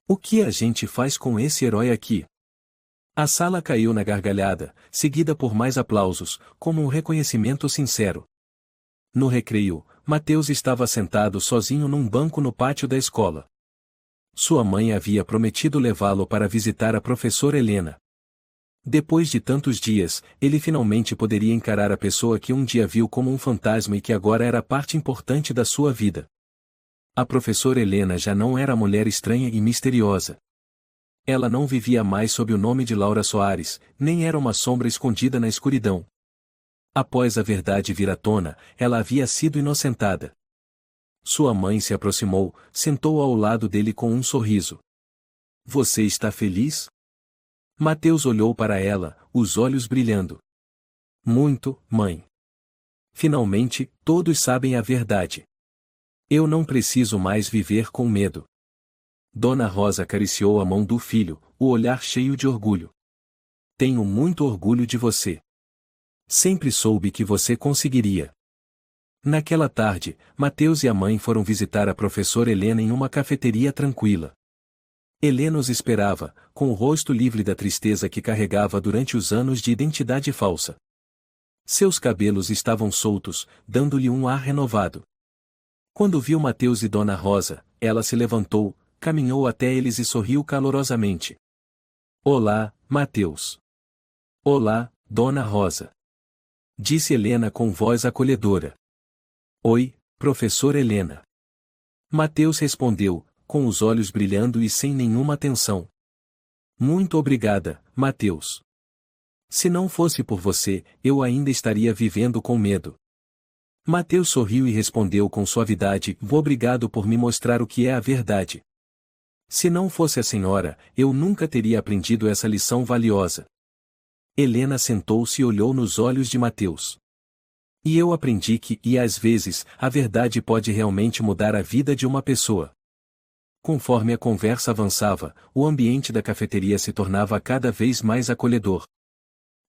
O que a gente faz com esse herói aqui? A sala caiu na gargalhada, seguida por mais aplausos, como um reconhecimento sincero. No recreio, Mateus estava sentado sozinho num banco no pátio da escola. Sua mãe havia prometido levá-lo para visitar a professora Helena. Depois de tantos dias, ele finalmente poderia encarar a pessoa que um dia viu como um fantasma e que agora era parte importante da sua vida. A professora Helena já não era a mulher estranha e misteriosa. Ela não vivia mais sob o nome de Laura Soares, nem era uma sombra escondida na escuridão. Após a verdade vir à tona, ela havia sido inocentada. Sua mãe se aproximou, sentou ao lado dele com um sorriso. Você está feliz? Mateus olhou para ela, os olhos brilhando. Muito, mãe. Finalmente, todos sabem a verdade. Eu não preciso mais viver com medo. Dona Rosa acariciou a mão do filho, o olhar cheio de orgulho. Tenho muito orgulho de você. Sempre soube que você conseguiria. Naquela tarde, Mateus e a mãe foram visitar a professora Helena em uma cafeteria tranquila. Helena os esperava, com o rosto livre da tristeza que carregava durante os anos de identidade falsa. Seus cabelos estavam soltos, dando-lhe um ar renovado. Quando viu Mateus e Dona Rosa, ela se levantou, caminhou até eles e sorriu calorosamente. Olá, Mateus. Olá, Dona Rosa. Disse Helena com voz acolhedora. Oi, professora Helena. Mateus respondeu, com os olhos brilhando e sem nenhuma tensão. Muito obrigada, Mateus. Se não fosse por você, eu ainda estaria vivendo com medo. Mateus sorriu e respondeu com suavidade, obrigado por me mostrar o que é a verdade. Se não fosse a senhora, eu nunca teria aprendido essa lição valiosa. Helena sentou-se e olhou nos olhos de Mateus. E eu aprendi que, às vezes, a verdade pode realmente mudar a vida de uma pessoa. Conforme a conversa avançava, o ambiente da cafeteria se tornava cada vez mais acolhedor.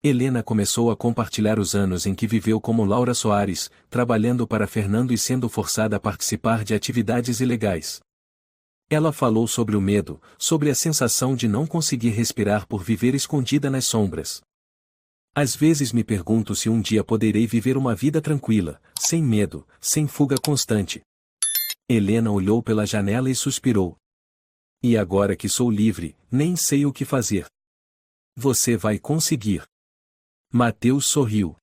Helena começou a compartilhar os anos em que viveu como Laura Soares, trabalhando para Fernando e sendo forçada a participar de atividades ilegais. Ela falou sobre o medo, sobre a sensação de não conseguir respirar por viver escondida nas sombras. Às vezes me pergunto se um dia poderei viver uma vida tranquila, sem medo, sem fuga constante. Helena olhou pela janela e suspirou. E agora que sou livre, nem sei o que fazer. Você vai conseguir. Mateus sorriu.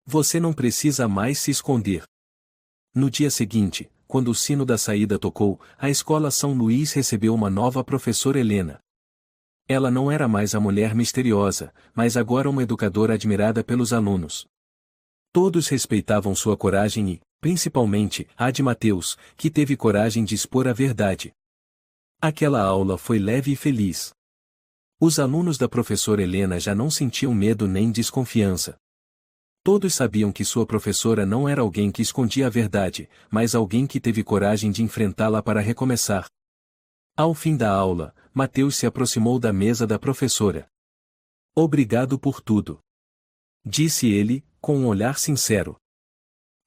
Você não precisa mais se esconder. No dia seguinte, quando o sino da saída tocou, a escola São Luís recebeu uma nova professora Helena. Ela não era mais a mulher misteriosa, mas agora uma educadora admirada pelos alunos. Todos respeitavam sua coragem e, principalmente, a de Mateus, que teve coragem de expor a verdade. Aquela aula foi leve e feliz. Os alunos da professora Helena já não sentiam medo nem desconfiança. Todos sabiam que sua professora não era alguém que escondia a verdade, mas alguém que teve coragem de enfrentá-la para recomeçar. Ao fim da aula, Mateus se aproximou da mesa da professora. Obrigado por tudo. Disse ele, com um olhar sincero.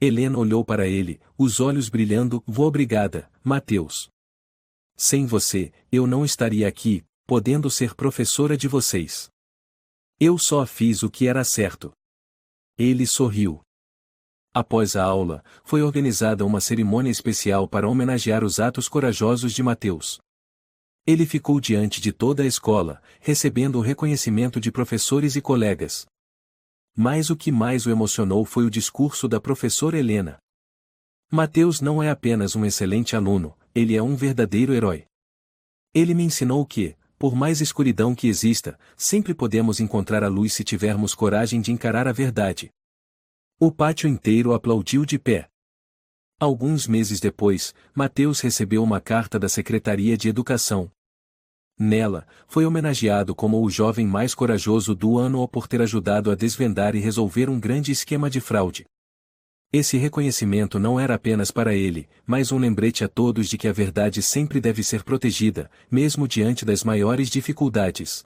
Helena olhou para ele, os olhos brilhando. Obrigada, Mateus. Sem você, eu não estaria aqui, podendo ser professora de vocês. Eu só fiz o que era certo. Ele sorriu. Após a aula, foi organizada uma cerimônia especial para homenagear os atos corajosos de Mateus. Ele ficou diante de toda a escola, recebendo o reconhecimento de professores e colegas. Mas o que mais o emocionou foi o discurso da professora Helena. Mateus não é apenas um excelente aluno, ele é um verdadeiro herói. Ele me ensinou que, por mais escuridão que exista, sempre podemos encontrar a luz se tivermos coragem de encarar a verdade. O pátio inteiro aplaudiu de pé. Alguns meses depois, Mateus recebeu uma carta da Secretaria de Educação. Nela, foi homenageado como o jovem mais corajoso do ano por ter ajudado a desvendar e resolver um grande esquema de fraude. Esse reconhecimento não era apenas para ele, mas um lembrete a todos de que a verdade sempre deve ser protegida, mesmo diante das maiores dificuldades.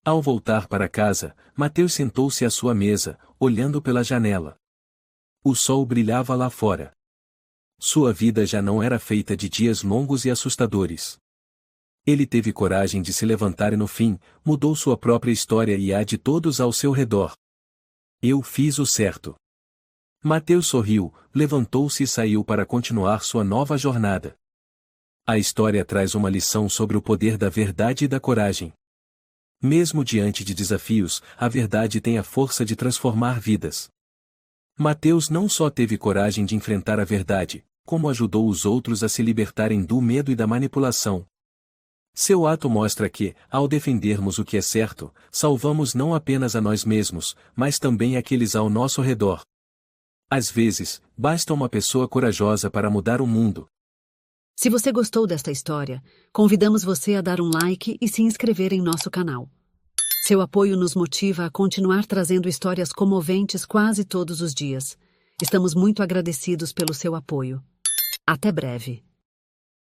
Ao voltar para casa, Mateus sentou-se à sua mesa, olhando pela janela. O sol brilhava lá fora. Sua vida já não era feita de dias longos e assustadores. Ele teve coragem de se levantar e no fim, mudou sua própria história e a de todos ao seu redor. Eu fiz o certo. Mateus sorriu, levantou-se e saiu para continuar sua nova jornada. A história traz uma lição sobre o poder da verdade e da coragem. Mesmo diante de desafios, a verdade tem a força de transformar vidas. Mateus não só teve coragem de enfrentar a verdade, como ajudou os outros a se libertarem do medo e da manipulação. Seu ato mostra que, ao defendermos o que é certo, salvamos não apenas a nós mesmos, mas também aqueles ao nosso redor. Às vezes, basta uma pessoa corajosa para mudar o mundo. Se você gostou desta história, convidamos você a dar um like e se inscrever em nosso canal. Seu apoio nos motiva a continuar trazendo histórias comoventes quase todos os dias. Estamos muito agradecidos pelo seu apoio. Até breve.